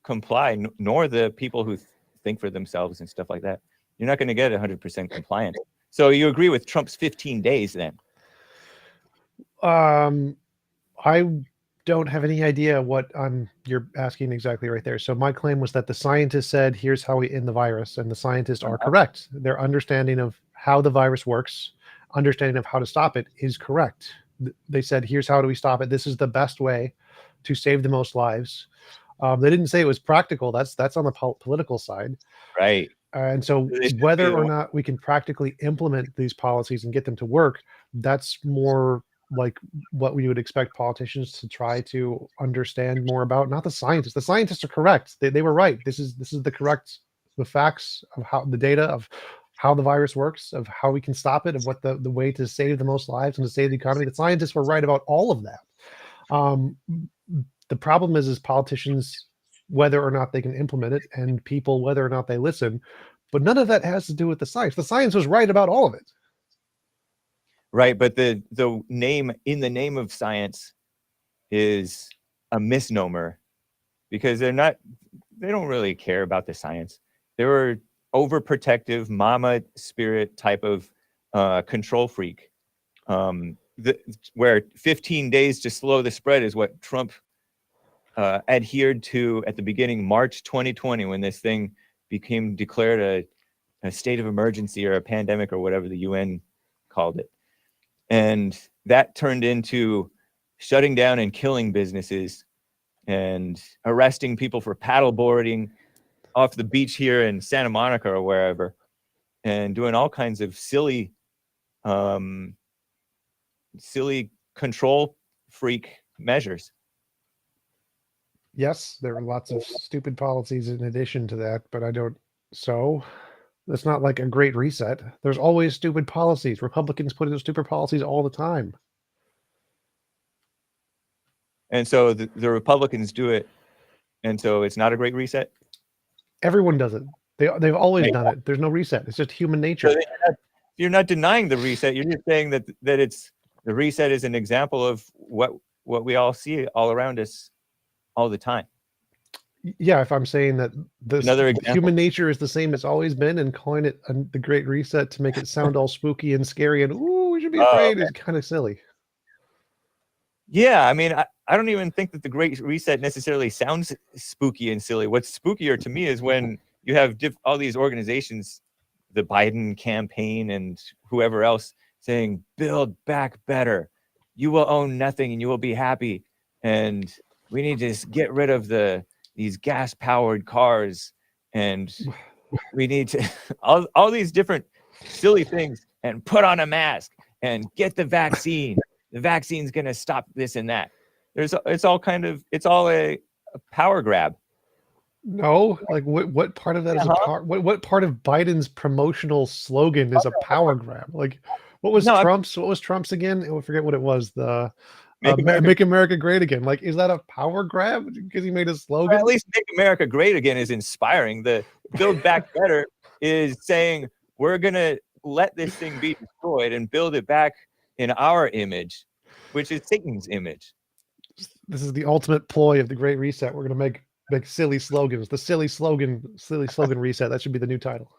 comply, nor the people who think for themselves and stuff like that. You're not going to get 100% compliance. So you agree with Trump's 15 days then? I don't have any idea what you're asking exactly right there. So my claim was that the scientists said, here's how we end the virus. And the scientists are correct. Their understanding of how the virus works, understanding of how to stop it is correct. They said, here's how do we stop it. This is the best way to save the most lives. They didn't say it was practical. That's on the political side. Right. And so whether or not we can practically implement these policies and get them to work, that's more like what we would expect politicians to try to understand more about, not the scientists. The scientists are correct. They were right. This is the facts of how the data of how the virus works, of how we can stop it, of what the way to save the most lives and to save the economy. The scientists were right about all of that. The problem is politicians, whether or not they can implement it, and people, whether or not they listen. But none of that has to do with the science. The science was right about all of it. Right, but the name, in the name of science, is a misnomer, because they're they don't really care about the science. They were overprotective, mama spirit type of control freak. Where 15 days to slow the spread is what Trump adhered to at the beginning, March 2020, when this thing became declared a state of emergency or a pandemic or whatever the UN called it. And that turned into shutting down and killing businesses and arresting people for paddleboarding off the beach here in Santa Monica or wherever, and doing all kinds of silly control freak measures. Yes, there are lots of stupid policies in addition to that, but I don't. So it's not like a great reset. There's always stupid policies. Republicans put in stupid policies all the time. And so the Republicans do it, and so it's not a great reset. Everyone does it. They've always done it. There's no reset. It's just human nature. So you're not denying the reset. You're just saying that it's the reset is an example of what we all see all around us all the time. Yeah, if I'm saying that Another example. human nature is the same it's always been, and calling it the Great Reset to make it sound all spooky and scary and ooh, we should be afraid is kind of silly. Yeah, I mean, I don't even think that the Great Reset necessarily sounds spooky and silly. What's spookier to me is when you have all these organizations, the Biden campaign and whoever else, saying, build back better. You will own nothing and you will be happy. And we need to just get rid of these gas-powered cars. And we need to, all these different silly things, and put on a mask and get the vaccine. The vaccine's going to stop this and that. It's all a power grab. No, like what part of that is a power? What part of Biden's promotional slogan is a power grab? Like, what was Trump's? What was Trump's again? I forget what it was. The Make America Great Again. Like, is that a power grab because he made a slogan? Or at least Make America Great Again is inspiring. The Build Back Better is saying we're gonna let this thing be destroyed and build it back in our image, which is Satan's image. This is the ultimate ploy of the Great Reset. We're gonna make silly slogans. The silly slogan reset. That should be the new title.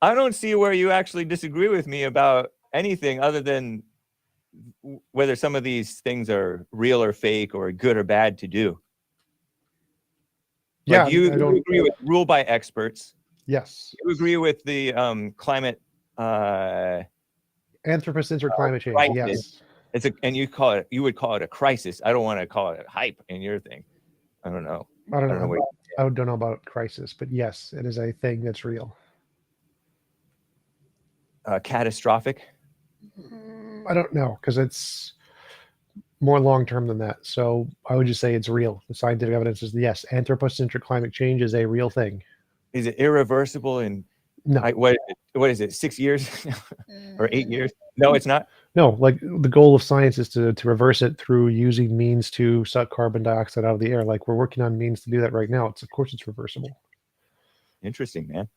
I don't see where you actually disagree with me about anything other than whether some of these things are real or fake or good or bad to do. Yeah, like you agree with rule by experts. Yes. You agree with the climate anthropocentric climate change. Crisis. Yes. You would call it a crisis. I don't want to call it a hype in your thing. I don't know. I don't know about crisis, but yes, it is a thing that's real. Catastrophic. I don't know, because it's more long-term than that. So I would just say it's real. The scientific evidence is yes, anthropocentric climate change is a real thing. Is it irreversible in what is it, 6 years or 8 years? No, it's not. No, like the goal of science is to reverse it through using means to suck carbon dioxide out of the air. Like we're working on means to do that right now. Of course it's reversible. Interesting, man.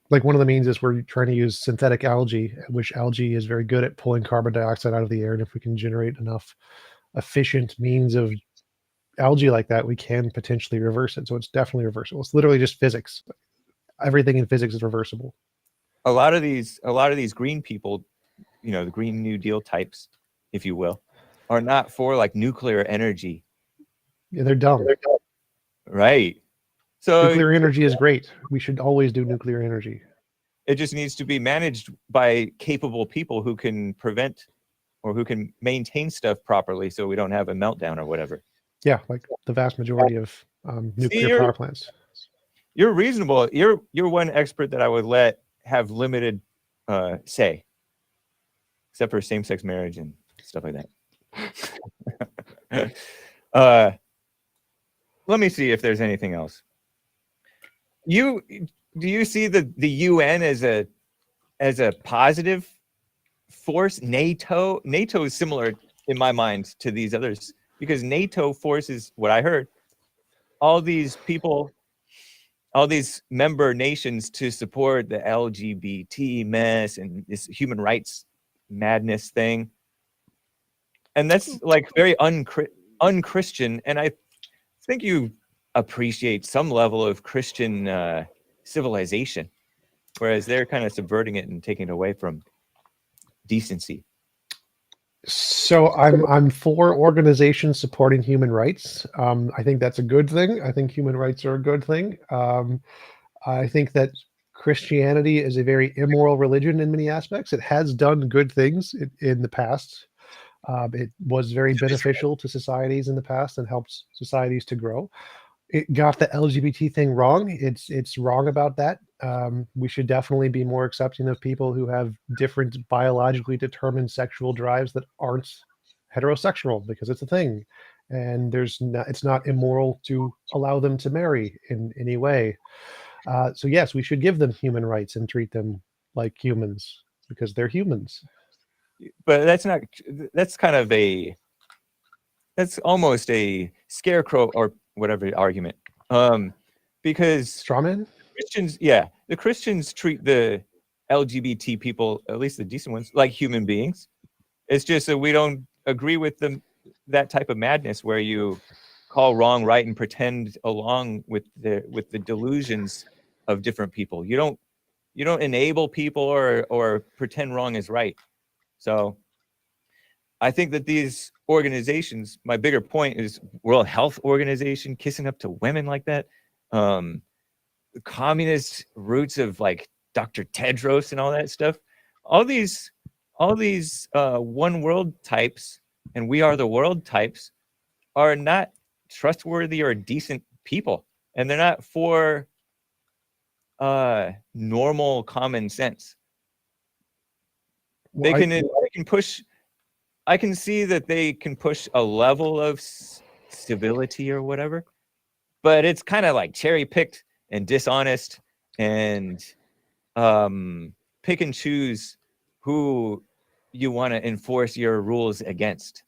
Like one of the means is we're trying to use synthetic algae, which algae is very good at pulling carbon dioxide out of the air. And if we can generate enough efficient means of algae like that, we can potentially reverse it. So it's definitely reversible. It's literally just physics. Everything in physics is reversible. A lot of these green people, the Green New Deal types, if you will, are not for like nuclear energy. Yeah, they're dumb. Right. So nuclear energy is great. We should always do nuclear energy. It just needs to be managed by capable people who can prevent or who can maintain stuff properly so we don't have a meltdown or whatever. Yeah, like the vast majority of nuclear power plants. You're reasonable. You're one expert that I would let have limited say, except for same-sex marriage and stuff like that. Let me see if there's anything else. Do you see the UN as a positive force? NATO is similar in my mind to these others because NATO forces, what I heard, all these people, all these member nations to support the LGBT mess and this human rights madness thing. And that's like very unchristian. And I think you appreciate some level of Christian civilization, whereas they're kind of subverting it and taking it away from decency. So I'm for organizations supporting human rights. I think that's a good thing. I think human rights are a good thing. I think that Christianity is a very immoral religion in many aspects. It has done good things in the past. It was very beneficial to societies in the past and helped societies to grow. It got the LGBT thing wrong. It's wrong about that. We should definitely be more accepting of people who have different biologically determined sexual drives that aren't heterosexual, because it's a thing, and it's not immoral to allow them to marry in any way. So yes, we should give them human rights and treat them like humans because they're humans. But that's kind of that's almost a scarecrow or whatever argument. Because Strawman? the Christians treat the LGBT people, at least the decent ones, like human beings. It's just that we don't agree with that type of madness where you call wrong right and pretend along with the delusions of different people. You don't enable people or pretend wrong is right. So I think that these organizations, my bigger point is World Health Organization kissing up to women like that. The communist roots of like Dr. Tedros and all that stuff. All these one world types and we are the world types are not trustworthy or decent people. And they're not for normal common sense. Well, They can push. I can see that they can push a level of civility or whatever, but it's kind of like cherry picked and dishonest and pick and choose who you want to enforce your rules against.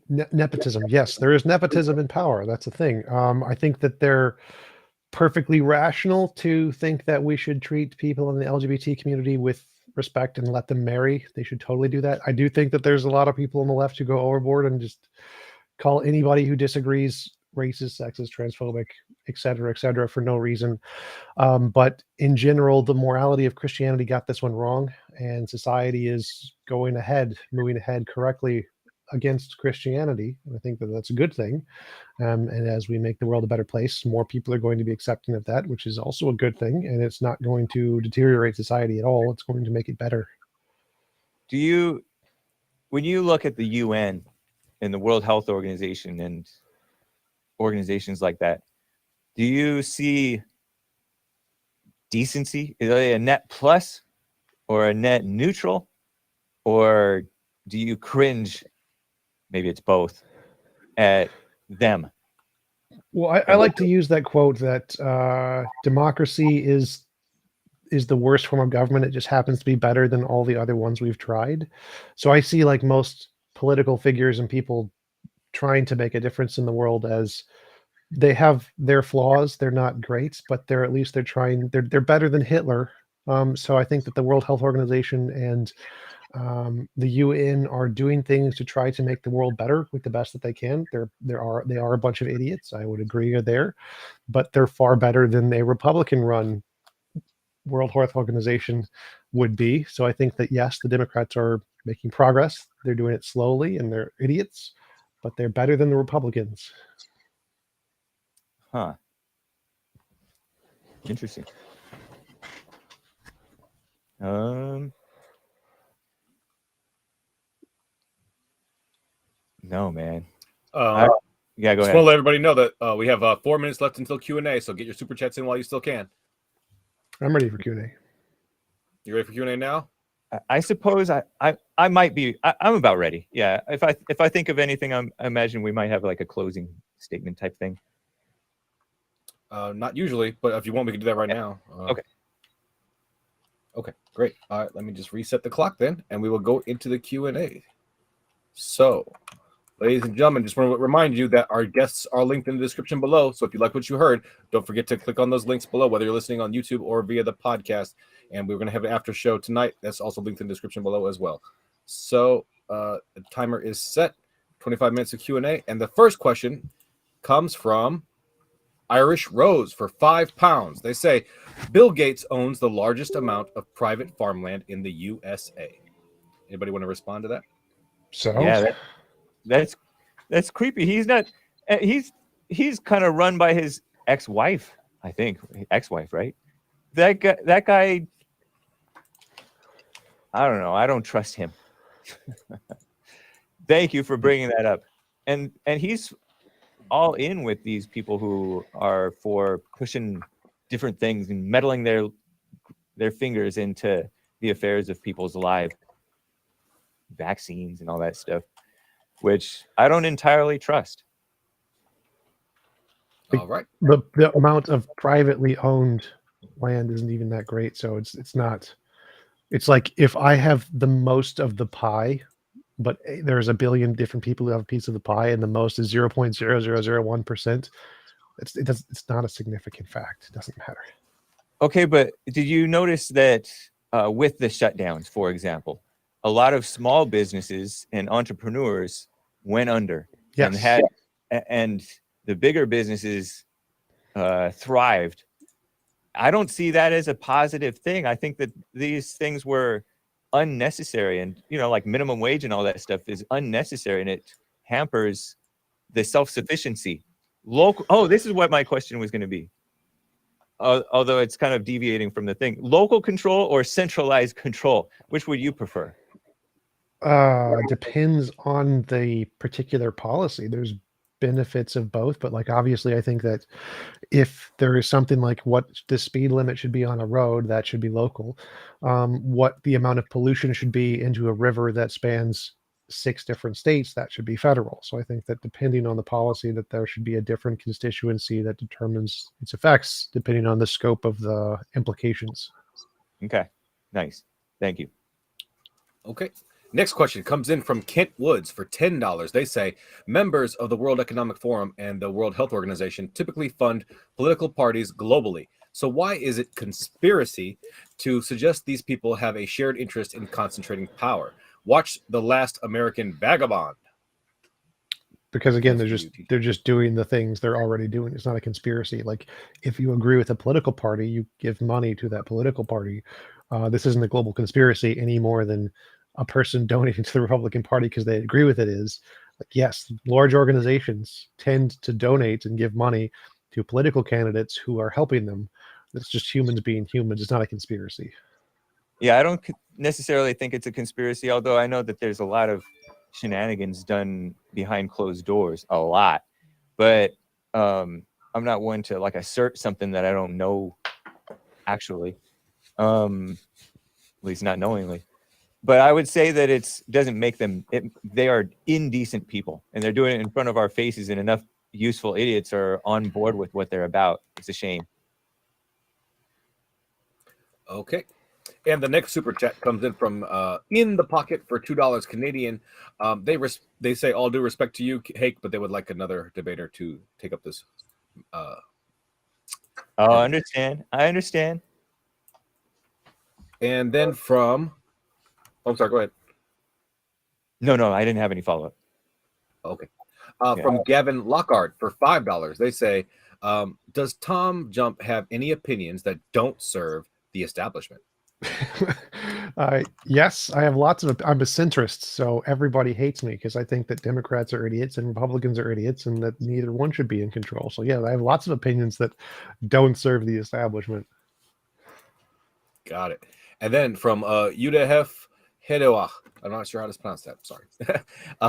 Nepotism. Yes, there is nepotism in power. That's a thing. I think that they're perfectly rational to think that we should treat people in the LGBT community with respect and let them marry. They should totally do that. I do think that there's a lot of people on the left who go overboard and just call anybody who disagrees racist, sexist, transphobic, etc., for no reason. But in general, the morality of Christianity got this one wrong, and society is moving ahead correctly against Christianity. And I think that that's a good thing. And as we make the world a better place, more people are going to be accepting of that, which is also a good thing. And it's not going to deteriorate society at all. It's going to make it better. When you look at the UN and the World Health Organization and organizations like that, do you see decency? Is it a net plus or a net neutral? Or do you cringe, maybe it's both, at them? Well, I like to use that quote that democracy is the worst form of government. It just happens to be better than all the other ones we've tried. So I see like most political figures and people trying to make a difference in the world as they have their flaws. They're not great, but they're trying. They're better than Hitler. So I think that the World Health Organization and the UN are doing things to try to make the world better with the best that they can. They are a bunch of idiots. I would agree there, but they're far better than a Republican-run World Health Organization would be. So I think that yes, the Democrats are making progress. They're doing it slowly, and they're idiots, but they're better than the Republicans. Huh. Interesting. No, man. Yeah, go just ahead. want to let everybody know that we have 4 minutes left until Q&A, so get your super chats in while you still can. I'm ready for Q&A. You ready for Q&A now? I suppose I might be. I'm about ready. Yeah. If I think of anything, I imagine we might have like a closing statement type thing. Not usually, but if you want, we can do that right now. Okay. Okay, great. All right, let me just reset the clock then, and we will go into the Q&A. So, ladies and gentlemen, just want to remind you that our guests are linked in the description below. So if you like what you heard, don't forget to click on those links below, whether you're listening on YouTube or via the podcast. And we're going to have an after show tonight. That's also linked in the description below as well. So the timer is set, 25 minutes of Q&A. And the first question comes from Irish Rose for £5. They say Bill Gates owns the largest amount of private farmland in the USA. Anybody want to respond to that? So Yeah, that's creepy. He's not. He's kind of run by his ex-wife, I think. Ex-wife, right? That guy. I don't know. I don't trust him. Thank you for bringing that up. And he's all in with these people who are for pushing different things and meddling their fingers into the affairs of people's lives, vaccines and all that stuff, which I don't entirely trust. All right. the amount of privately owned land isn't even that great. So it's not. It's like if I have the most of the pie, but there's a billion different people who have a piece of the pie, and the most is 0.0001%. It's not a significant fact. It doesn't matter. Okay, but did you notice that with the shutdowns, for example, a lot of small businesses and entrepreneurs went under Yes. and the bigger businesses thrived. I don't see that as a positive thing. I think that these things were unnecessary, and like minimum wage and all that stuff is unnecessary, and it hampers the self-sufficiency. This is what my question was going to be. Although it's kind of deviating from the thing. Local control or centralized control? Which would you prefer? Depends on the particular policy. There's benefits of both, but like obviously I think that if there is something like what the speed limit should be on a road, that should be local. What the amount of pollution should be into a river that spans 6 different states, that should be federal. So I think that depending on the policy, that there should be a different constituency that determines its effects depending on the scope of the implications. Okay, nice. Thank you. Okay. Next question comes in from Kent Woods for $10. They say members of the World Economic Forum and the World Health Organization typically fund political parties globally. So why is it conspiracy to suggest these people have a shared interest in concentrating power? Watch The Last American Vagabond. Because again, they're just doing the things they're already doing. It's not a conspiracy. Like if you agree with a political party, you give money to that political party. This isn't a global conspiracy any more than a person donating to the Republican Party because they agree with it is. Like, yes, large organizations tend to donate and give money to political candidates who are helping them. It's just humans being humans. It's not a conspiracy. Yeah, I don't necessarily think it's a conspiracy, although I know that there's a lot of shenanigans done behind closed doors, a lot. But I'm not one to like assert something that I don't know actually, at least not knowingly. But I would say that it doesn't make them, they are indecent people, and they're doing it in front of our faces, and enough useful idiots are on board with what they're about. It's a shame. Okay. And the next super chat comes in from In the Pocket for $2 Canadian. They say all due respect to you, Hake, but they would like another debater to take up this. I understand. And then from, sorry, go ahead. No, I didn't have any follow-up. Okay. From Gavin Lockhart for $5. They say, does Tom Jump have any opinions that don't serve the establishment? Yes, I have lots of. I'm a centrist, so everybody hates me because I think that Democrats are idiots and Republicans are idiots, and that neither one should be in control. So yeah, I have lots of opinions that don't serve the establishment. Got it. And then from Udahef Hedewach, I'm not sure how to pronounce that. Sorry.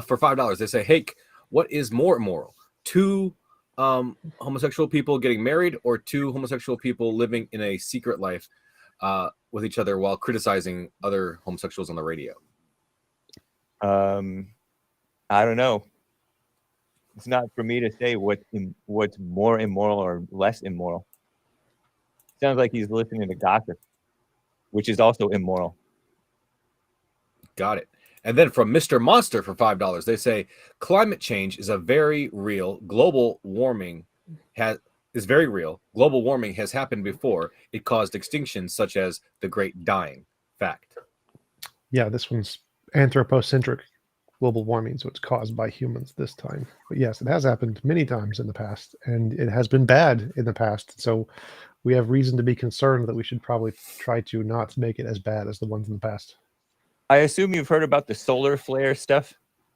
For $5, they say, Hake, what is more immoral? 2 homosexual people getting married, or 2 homosexual people living in a secret life with each other while criticizing other homosexuals on the radio? I don't know. It's not for me to say what's more immoral or less immoral. Sounds like he's listening to gossip, which is also immoral. Got it. And then from Mr. Monster for $5, they say climate change is a very real. Global warming is very real. Global warming has happened before. It caused extinctions such as the Great Dying. Fact. Yeah, this one's anthropocentric. global warming, so it's caused by humans this time. But yes, it has happened many times in the past, and it has been bad in the past. So we have reason to be concerned that we should probably try to not make it as bad as the ones in the past. I assume you've heard about the solar flare stuff.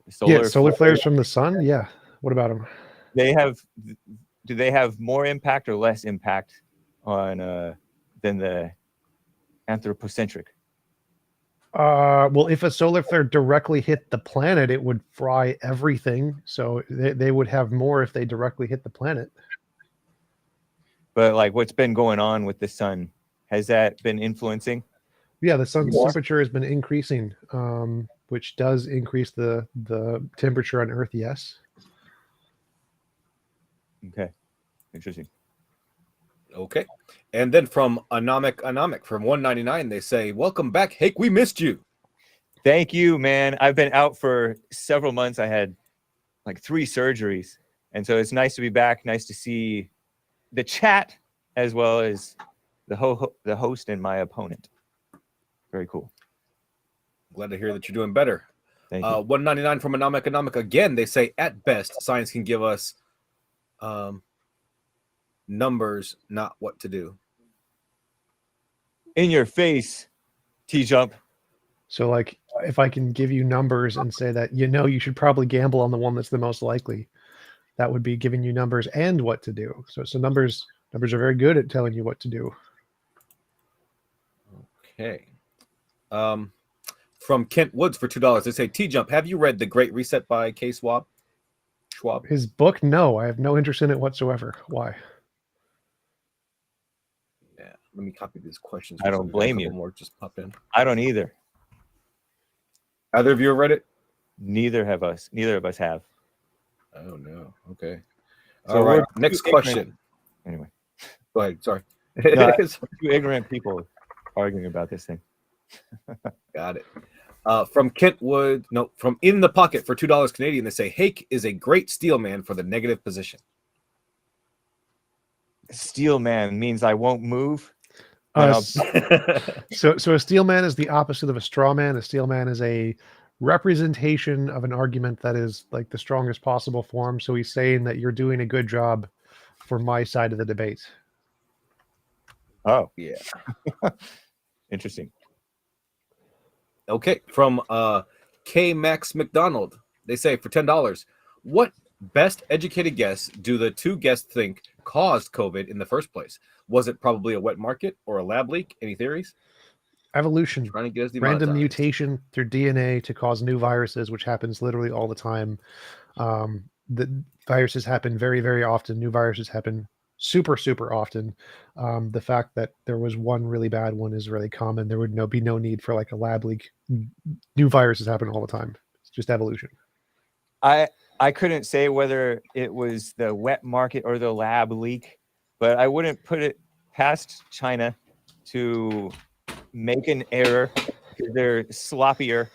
Solar flares from the sun. Yeah. What about them? Do they have more impact or less impact on than the anthropocentric? Well, if a solar flare directly hit the planet, it would fry everything. So they would have more if they directly hit the planet. But like what's been going on with the sun, has that been influencing? Yeah, the sun's temperature has been increasing, which does increase the temperature on Earth. Yes. Okay, interesting. Okay. And then from Anomic from 199, they say, welcome back, Hake, we missed you. Thank you, man. I've been out for several months. I had like 3 surgeries, and so it's nice to be back. Nice to see the chat as well as the host and my opponent. Very cool. Glad to hear that you're doing better. Thank you. 199 from Anomic again, they say, at best, science can give us numbers, not what to do. In your face, T-Jump. So, like, if I can give you numbers and say that, you should probably gamble on the one that's the most likely, that would be giving you numbers and what to do. So numbers are very good at telling you what to do. Okay. From Kent Woods for $2, they say, T-Jump, have you read The Great Reset by K. Schwab? His book? No, I have no interest in it whatsoever. Why? Yeah, let me copy these questions. I don't blame you. More just pop in. I don't either. Either of you have read it? Neither of us have. Oh no. Okay. So all right. Next question. Anyway, go ahead. Sorry. No, 2 ignorant people arguing about this thing. Got it. From Kentwood, no, from In the Pocket for $2 Canadian, they say Hake is a great steel man for the negative position. Steel man means I won't move. So a steel man is the opposite of a straw man. A steel man is a representation of an argument that is like the strongest possible form. So he's saying that you're doing a good job for my side of the debate. Oh, yeah. Interesting. Okay, from K Max McDonald, they say for $10, what best educated guess do the 2 guests think caused COVID in the first place? Was it probably a wet market or a lab leak? Any theories? Evolution. Trying to get us random mutation through DNA to cause new viruses, which happens literally all the time. The viruses happen very, very often. New viruses happen super, super often. The fact that there was one really bad one is really common. There would be no need for like a lab leak. New viruses happen all the time. It's just evolution. I couldn't say whether it was the wet market or the lab leak, but I wouldn't put it past China to make an error. They're sloppier,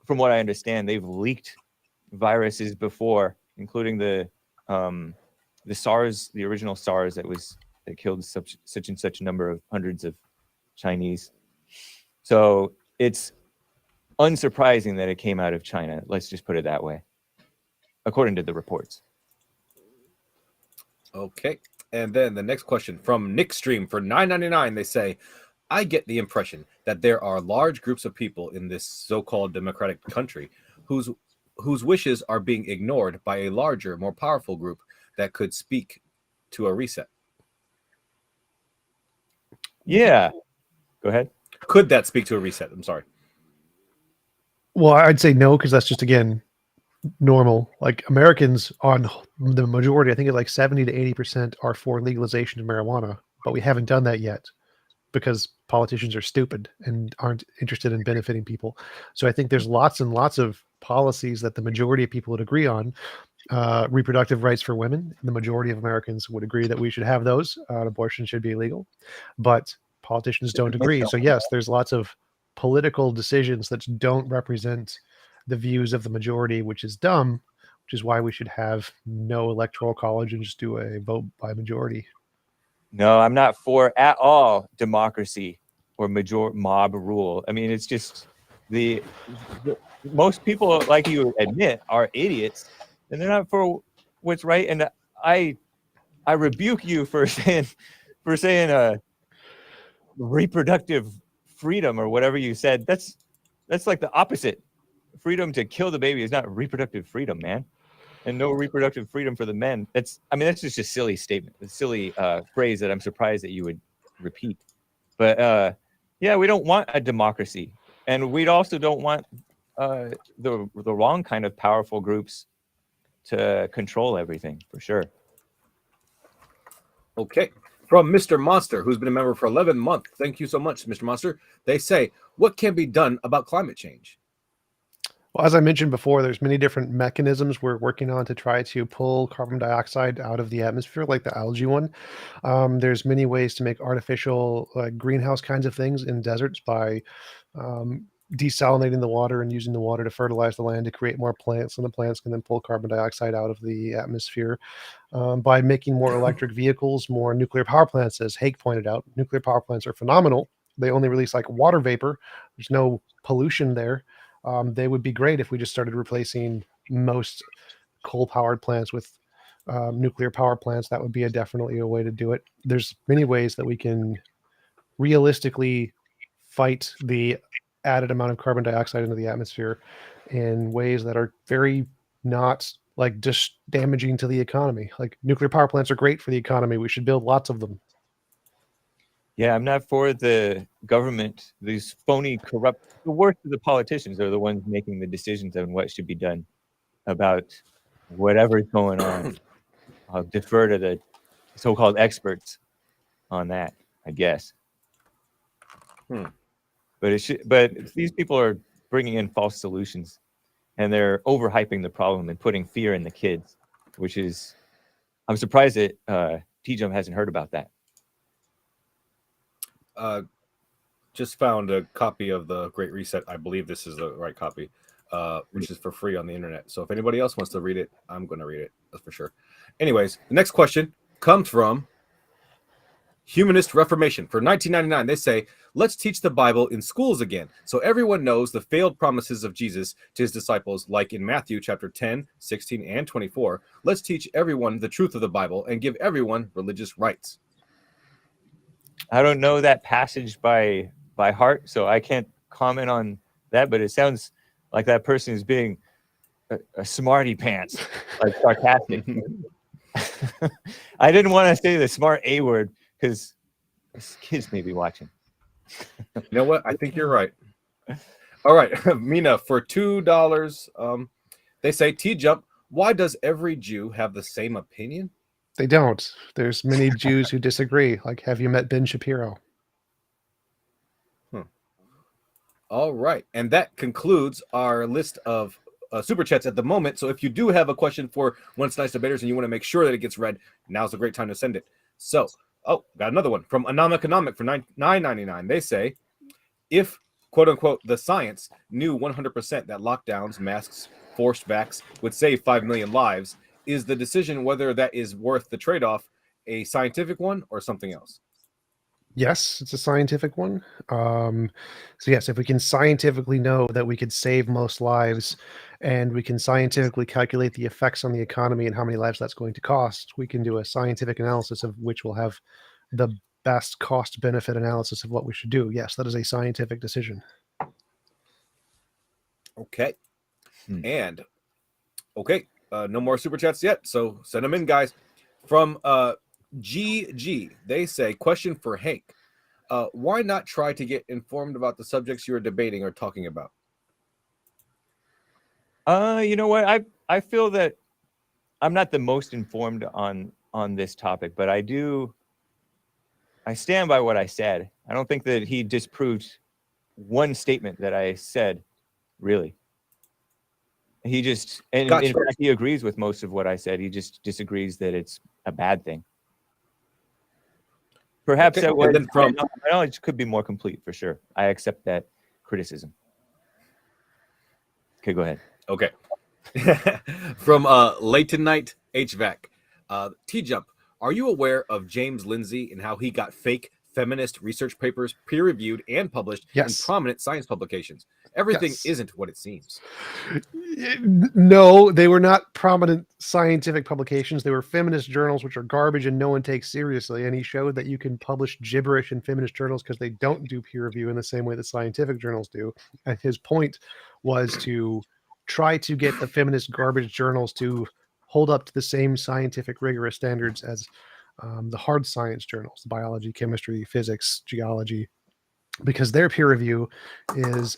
from what I understand. They've leaked viruses before, including the SARS, the original SARS that killed such and such a number of hundreds of Chinese. So it's unsurprising that it came out of China. Let's just put it that way, according to the reports. Okay. And then the next question from Nick Stream for $9.99. They say, I get the impression that there are large groups of people in this so-called democratic country whose wishes are being ignored by a larger, more powerful group that could speak to a reset. Yeah. Go ahead. Could that speak to a reset? I'm sorry. Well, I'd say no, because that's just, again, normal. Like Americans on the majority, I think it's like 70 to 80% are for legalization of marijuana, but we haven't done that yet because politicians are stupid and aren't interested in benefiting people. So I think there's lots and lots of policies that the majority of people would agree on. Reproductive rights for women, the majority of Americans would agree that we should have those. Abortion should be illegal, but politicians don't agree. So yes, there's lots of political decisions that don't represent the views of the majority, which is dumb, which is why we should have no electoral college and just do a vote by majority. No, I'm not for at all democracy or mob rule. I mean, it's just the most people, like you admit, are idiots, and they're not for what's right. And I rebuke you for saying reproductive freedom or whatever you said. That's like the opposite. Freedom to kill the baby is not reproductive freedom, man. And no reproductive freedom for the men. That's just a silly statement, a silly phrase that I'm surprised that you would repeat. But yeah, we don't want a democracy, and we also don't want the wrong kind of powerful groups to control everything, for sure. Okay. From Mr. Monster, who's been a member for 11 months. Thank you so much, Mr. Monster. They say, what can be done about climate change? Well, as I mentioned before, there's many different mechanisms we're working on to try to pull carbon dioxide out of the atmosphere, like the algae one. There's many ways to make artificial greenhouse kinds of things in deserts by desalinating the water and using the water to fertilize the land to create more plants, and the plants can then pull carbon dioxide out of the atmosphere. By making more electric vehicles, more nuclear power plants, as Hake pointed out. Nuclear power plants are phenomenal. They only release like water vapor. There's no pollution there. They would be great if we just started replacing most coal-powered plants with nuclear power plants. That would be definitely a way to do it. There's many ways that we can realistically fight the added amount of carbon dioxide into the atmosphere in ways that are very not like just damaging to the economy. Like nuclear power plants are great for the economy. We should build lots of them. Yeah, I'm not for the government. These phony, corrupt, the worst of the politicians are the ones making the decisions on what should be done about whatever's going on. I'll defer to the so-called experts on that, I guess. But these people are bringing in false solutions, and they're overhyping the problem and putting fear in the kids, which is, I'm surprised that TJump hasn't heard about that. Just found a copy of the Great Reset. I believe this is the right copy, which is for free on the internet. So if anybody else wants to read it, I'm going to read it. That's for sure. Anyways, the next question comes from Humanist Reformation. For 1999, they say, let's teach the Bible in schools again, so everyone knows the failed promises of Jesus to his disciples, like in Matthew chapter 10, 16, and 24. Let's teach everyone the truth of the Bible and give everyone religious rights. I don't know that passage by heart, so I can't comment on that, but it sounds like that person is being a smarty pants, like sarcastic. I didn't want to say the smart A word because kids may be watching. You know what? I think you're right. All right, Mina, for $2, they say, TJump, why does every Jew have the same opinion? They don't. There's many Jews who disagree. Like, have you met Ben Shapiro? All right. And that concludes our list of super chats at the moment. So if you do have a question for Once Nice Debaters and you want to make sure that it gets read, now's a great time to send it. So, got another one from Economic for $9.99. They say, if, quote unquote, the science knew 100% that lockdowns, masks, forced vax would save 5 million lives, is the decision whether that is worth the trade-off a scientific one or something else? Yes, it's a scientific one. So yes, if we can scientifically know that we could save most lives, and we can scientifically calculate the effects on the economy and how many lives that's going to cost, we can do a scientific analysis of which will have the best cost-benefit analysis of what we should do. Yes, that is a scientific decision. Okay. And, okay, no more super chats yet, so send them in, guys. From GG, they say, question for Hank. Why not try to get informed about the subjects you are debating or talking about? You know what? I feel that I'm not the most informed on this topic, but I stand by what I said. I don't think that he disproved one statement that I said, really. He just, and Gotcha. in fact, he agrees with most of what I said. He just disagrees that it's a bad thing. Perhaps Okay. my knowledge could be more complete, for sure. I accept that criticism. Okay, go ahead. Okay. From Leighton Knight HVAC. TJump, are you aware of James Lindsay and how he got fake feminist research papers, peer-reviewed and published in Yes. prominent science publications. Everything Yes. isn't what it seems. No, they were not prominent scientific publications. They were feminist journals, which are garbage and no one takes seriously. And he showed that you can publish gibberish in feminist journals because they don't do peer review in the same way that scientific journals do. And his point was to try to get the feminist garbage journals to hold up to the same scientific rigorous standards as the hard science journals, biology, chemistry, physics, geology, because their peer review is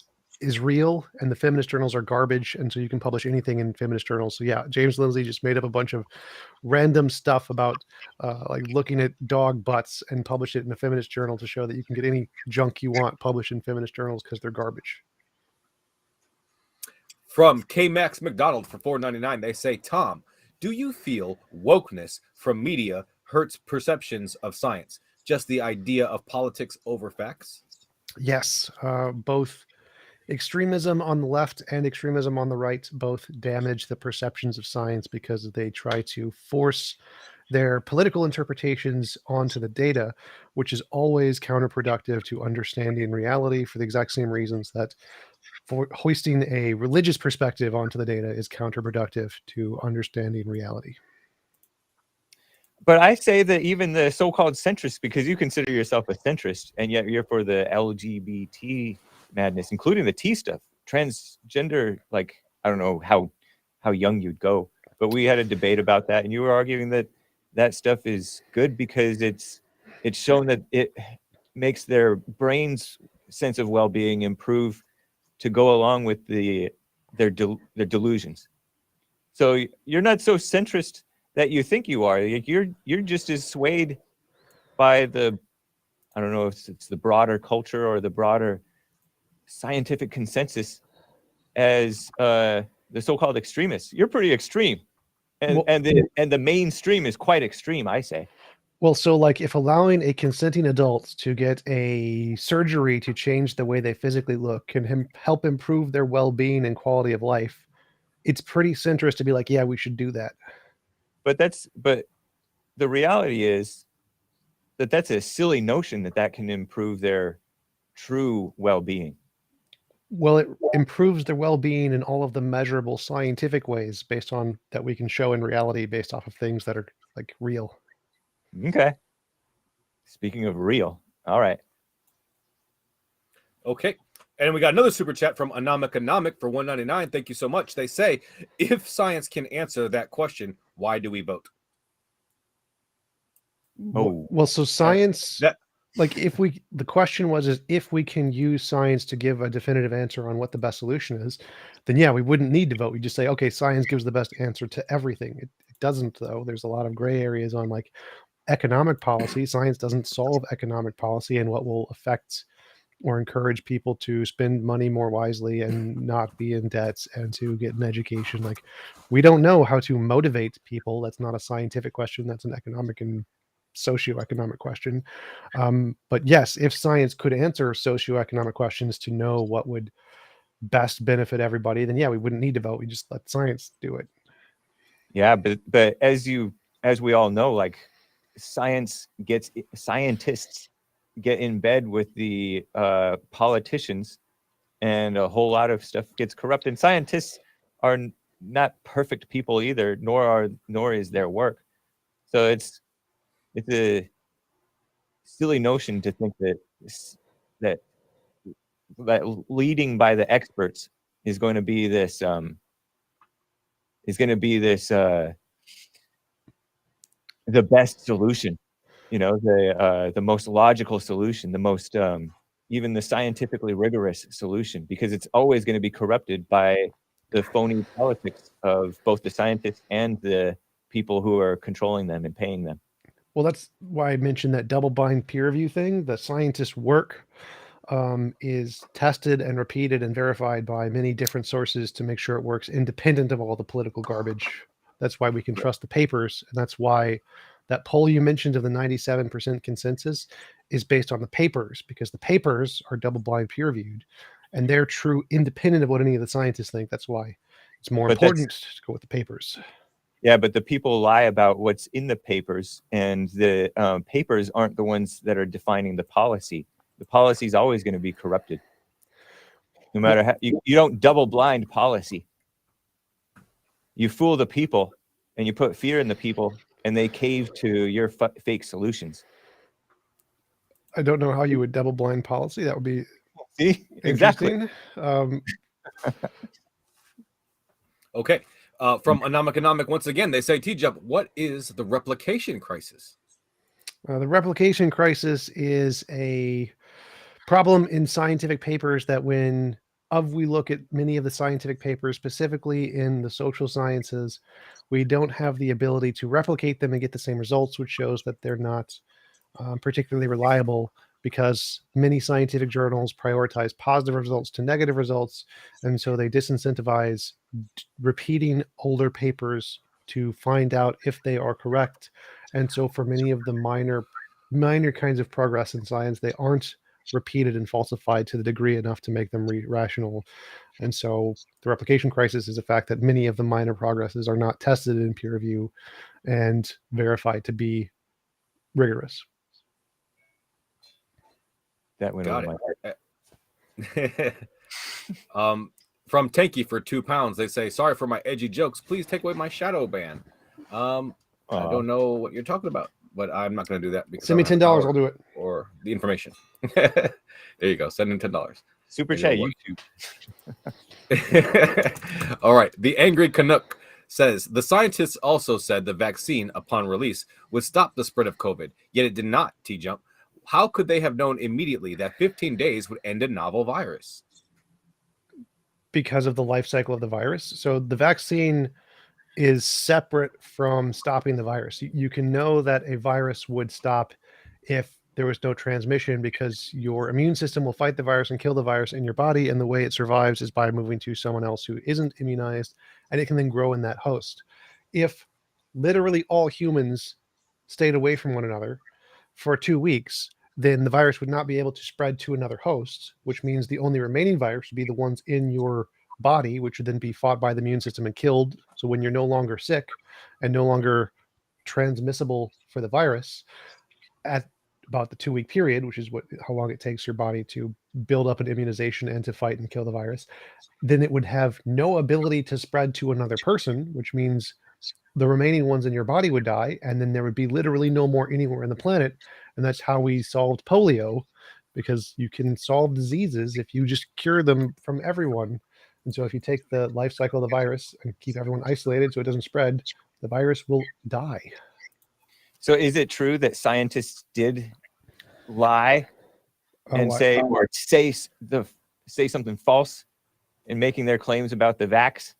real and the feminist journals are garbage, and so you can publish anything in feminist journals. So yeah, James Lindsay just made up a bunch of random stuff about like looking at dog butts and publish it in a feminist journal to show that you can get any junk you want published in feminist journals because they're garbage. From K Max McDonald for $4.99, they say, Tom, do you feel wokeness from media hurts perceptions of science? Just the idea of politics over facts? Yes, both extremism on the left and extremism on the right both damage the perceptions of science because they try to force their political interpretations onto the data, which is always counterproductive to understanding reality for the exact same reasons that for hoisting a religious perspective onto the data is counterproductive to understanding reality. But I say that even the so-called centrists, because you consider yourself a centrist, and yet you're for the LGBT madness, including the T stuff, transgender, like, I don't know how young you'd go, but we had a debate about that, and you were arguing that that stuff is good because it's shown that it makes their brain's sense of well-being improve to go along with their delusions. So you're not so centrist that you think you are. You're just as swayed by the, I don't know if it's the broader culture or the broader scientific consensus as the so-called extremists. You're pretty extreme, and the mainstream is quite extreme, I say. Well, so like if allowing a consenting adult to get a surgery to change the way they physically look can help improve their well-being and quality of life, it's pretty centrist to be like, yeah, we should do that. But the reality is that that's a silly notion that can improve their true well-being. Well, it improves their well-being in all of the measurable scientific ways based on that we can show in reality based off of things that are like real. Okay. Speaking of real. All right. Okay. And we got another super chat from Anomic for $1.99. Thank you so much. They say, if science can answer that question, why do we vote? Oh, well, so science, like the question is if we can use science to give a definitive answer on what the best solution is, then yeah, we wouldn't need to vote. We just say, okay, science gives the best answer to everything. It doesn't though. There's a lot of gray areas on like economic policy. Science doesn't solve economic policy and what will affect or encourage people to spend money more wisely and not be in debts and to get an education. Like, we don't know how to motivate people. That's not a scientific question. That's an economic and socioeconomic question. But yes, if science could answer socioeconomic questions to know what would best benefit everybody, then yeah, we wouldn't need to vote. We just let science do it. Yeah, but as we all know, like scientists get in bed with the politicians, and a whole lot of stuff gets corrupt. And scientists are not perfect people either, nor is their work. So it's a silly notion to think that leading by the experts is going to be this the best solution, the most logical solution, the most even the scientifically rigorous solution, because it's always going to be corrupted by the phony politics of both the scientists and the people who are controlling them and paying them. Well, that's why I mentioned that double-blind peer review thing. The scientists' work is tested and repeated and verified by many different sources to make sure it works independent of all the political garbage. That's why we can trust the papers, and that's why that poll you mentioned of the 97% consensus is based on the papers, because the papers are double-blind peer reviewed and they're true independent of what any of the scientists think. That's why it's more important to go with the papers. Yeah, but the people lie about what's in the papers, and the papers aren't the ones that are defining the policy. The policy is always going to be corrupted. No matter how you don't double blind policy. You fool the people and you put fear in the people and they cave to your fake solutions. I don't know how you would double blind policy. That would be See? Exactly. interesting. Okay. From Anomiconomic, once again, they say, T-Jump, what is the replication crisis? The replication crisis is a problem in scientific papers that we look at many of the scientific papers, specifically in the social sciences, we don't have the ability to replicate them and get the same results, which shows that they're not particularly reliable, because many scientific journals prioritize positive results to negative results, and so they disincentivize repeating older papers to find out if they are correct. And so for many of the minor kinds of progress in science, they aren't repeated and falsified to the degree enough to make them rational. And so the replication crisis is the fact that many of the minor progresses are not tested in peer review and verified to be rigorous. That went Got over my it. From Tanky for £2, they say, sorry for my edgy jokes. Please take away my shadow ban. I don't know what you're talking about, but I'm not going to do that because send me $10. I'll do it. Or the information. There you go. Send in $10. Super chat YouTube. All right. The Angry Canuck says the scientists also said the vaccine upon release would stop the spread of COVID, yet it did not. T-Jump. How could they have known immediately that 15 days would end a novel virus? Because of the life cycle of the virus. So the vaccine is separate from stopping the virus. You can know that a virus would stop if there was no transmission, because your immune system will fight the virus and kill the virus in your body, and the way it survives is by moving to someone else who isn't immunized, and it can then grow in that host. If literally all humans stayed away from one another for 2 weeks, then the virus would not be able to spread to another host, which means the only remaining virus would be the ones in your body, which would then be fought by the immune system and killed. So when you're no longer sick and no longer transmissible for the virus, at about the 2-week period, which is how long it takes your body to build up an immunization and to fight and kill the virus, then it would have no ability to spread to another person, which means the remaining ones in your body would die, and then there would be literally no more anywhere on the planet. And that's how we solved polio, because you can solve diseases if you just cure them from everyone. And so if you take the life cycle of the virus and keep everyone isolated so it doesn't spread, the virus will die. So is it true that scientists did lie and say something false in making their claims about the vax?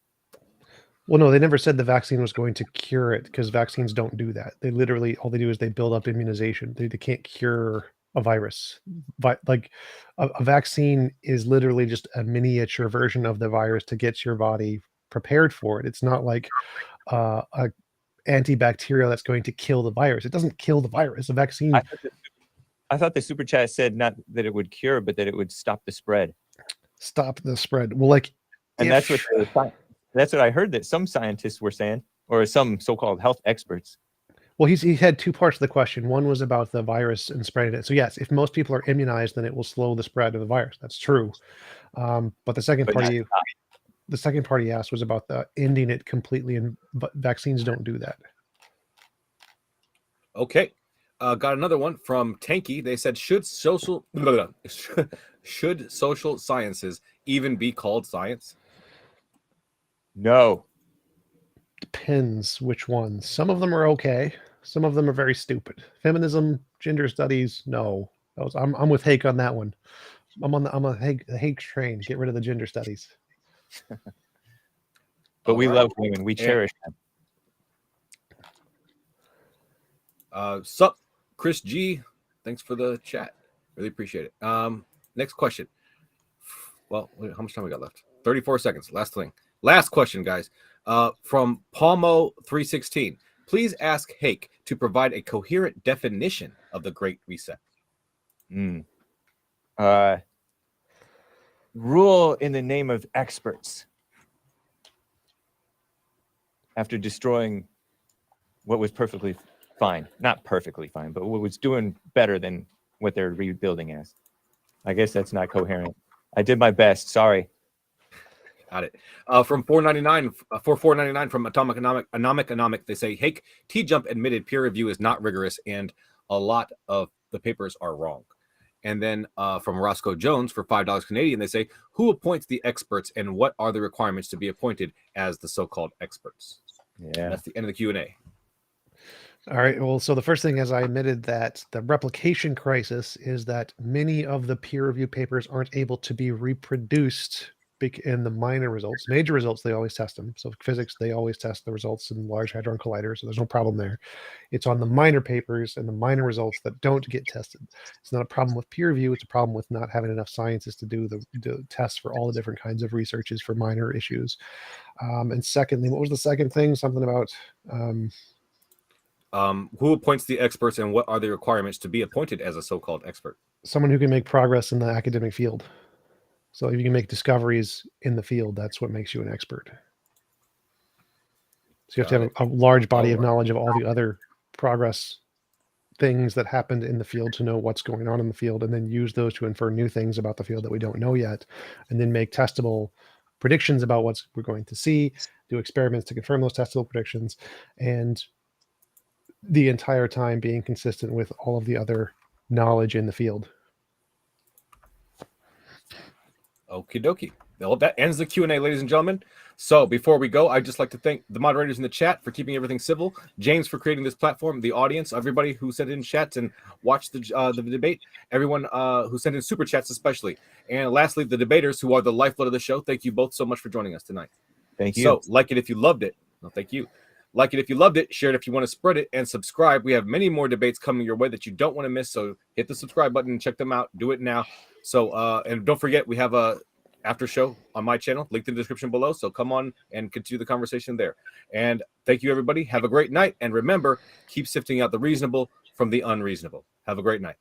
Well, no, they never said the vaccine was going to cure it, because vaccines don't do that. They literally, all they do is they build up immunization. They can't cure a virus. But like a vaccine is literally just a miniature version of the virus to get your body prepared for it. It's not like a antibacterial that's going to kill the virus. It doesn't kill the virus. A vaccine. I thought the super chat said not that it would cure, but that it would stop the spread. Stop the spread. Well, like, and that's what I heard that some scientists were saying, or some so-called health experts. Well, he had two parts of the question. One was about the virus and spreading it. So yes, if most people are immunized, then it will slow the spread of the virus. That's true. But the second part he asked was about the ending it completely, and vaccines don't do that. Okay. Got another one from Tanky. They said, should social sciences even be called science? No. Depends which ones. Some of them are okay. Some of them are very stupid. Feminism, gender studies, no. I'm with Hake on that one. I'm on the Hake train. Get rid of the gender studies. But we love women. We cherish them. Sup, Chris G. Thanks for the chat. Really appreciate it. Next question. Well, how much time we got left? 34 seconds. Last question, guys. From Palmo316. Please ask Hake to provide a coherent definition of the Great Reset. Rule in the name of experts after destroying what was perfectly fine. Not perfectly fine, but what was doing better than what they're rebuilding as. I guess that's not coherent. I did my best. Sorry. Got it. From 499 for 499 from Atomic, they say, hey, TJump admitted peer review is not rigorous and a lot of the papers are wrong. And then from Roscoe Jones for $5 Canadian, they say, who appoints the experts and what are the requirements to be appointed as the so-called experts? Yeah. And that's the end of the Q&A. All right. Well, so the first thing is I admitted that the replication crisis is that many of the peer review papers aren't able to be reproduced in the minor results. Major results, they always test them. So physics, they always test the results in Large Hadron Collider. So there's no problem there. It's on the minor papers and the minor results that don't get tested. It's not a problem with peer review. It's a problem with not having enough scientists to do the tests for all the different kinds of researches for minor issues. And secondly, what was the second thing? Something about... who appoints the experts and what are the requirements to be appointed as a so-called expert? Someone who can make progress in the academic field. So if you can make discoveries in the field, that's what makes you an expert. So you have to have a large body of knowledge of all the other progress things that happened in the field to know what's going on in the field, and then use those to infer new things about the field that we don't know yet, and then make testable predictions about what we're going to see, do experiments to confirm those testable predictions, and the entire time being consistent with all of the other knowledge in the field. Okie dokie. Well, that ends the Q&A, ladies and gentlemen. So before we go, I'd just like to thank the moderators in the chat for keeping everything civil, James for creating this platform, the audience, everybody who sent in chats and watched the debate, everyone who sent in super chats especially, and lastly, the debaters who are the lifeblood of the show. Thank you both so much for joining us tonight. Thank you. So like it if you loved it. No, thank you. Like it if you loved it, share it if you want to spread it, and subscribe. We have many more debates coming your way that you don't want to miss, so hit the subscribe button and check them out. Do it now. So, and don't forget, we have a after show on my channel, linked in the description below, so come on and continue the conversation there. And thank you, everybody. Have a great night, and remember, keep sifting out the reasonable from the unreasonable. Have a great night.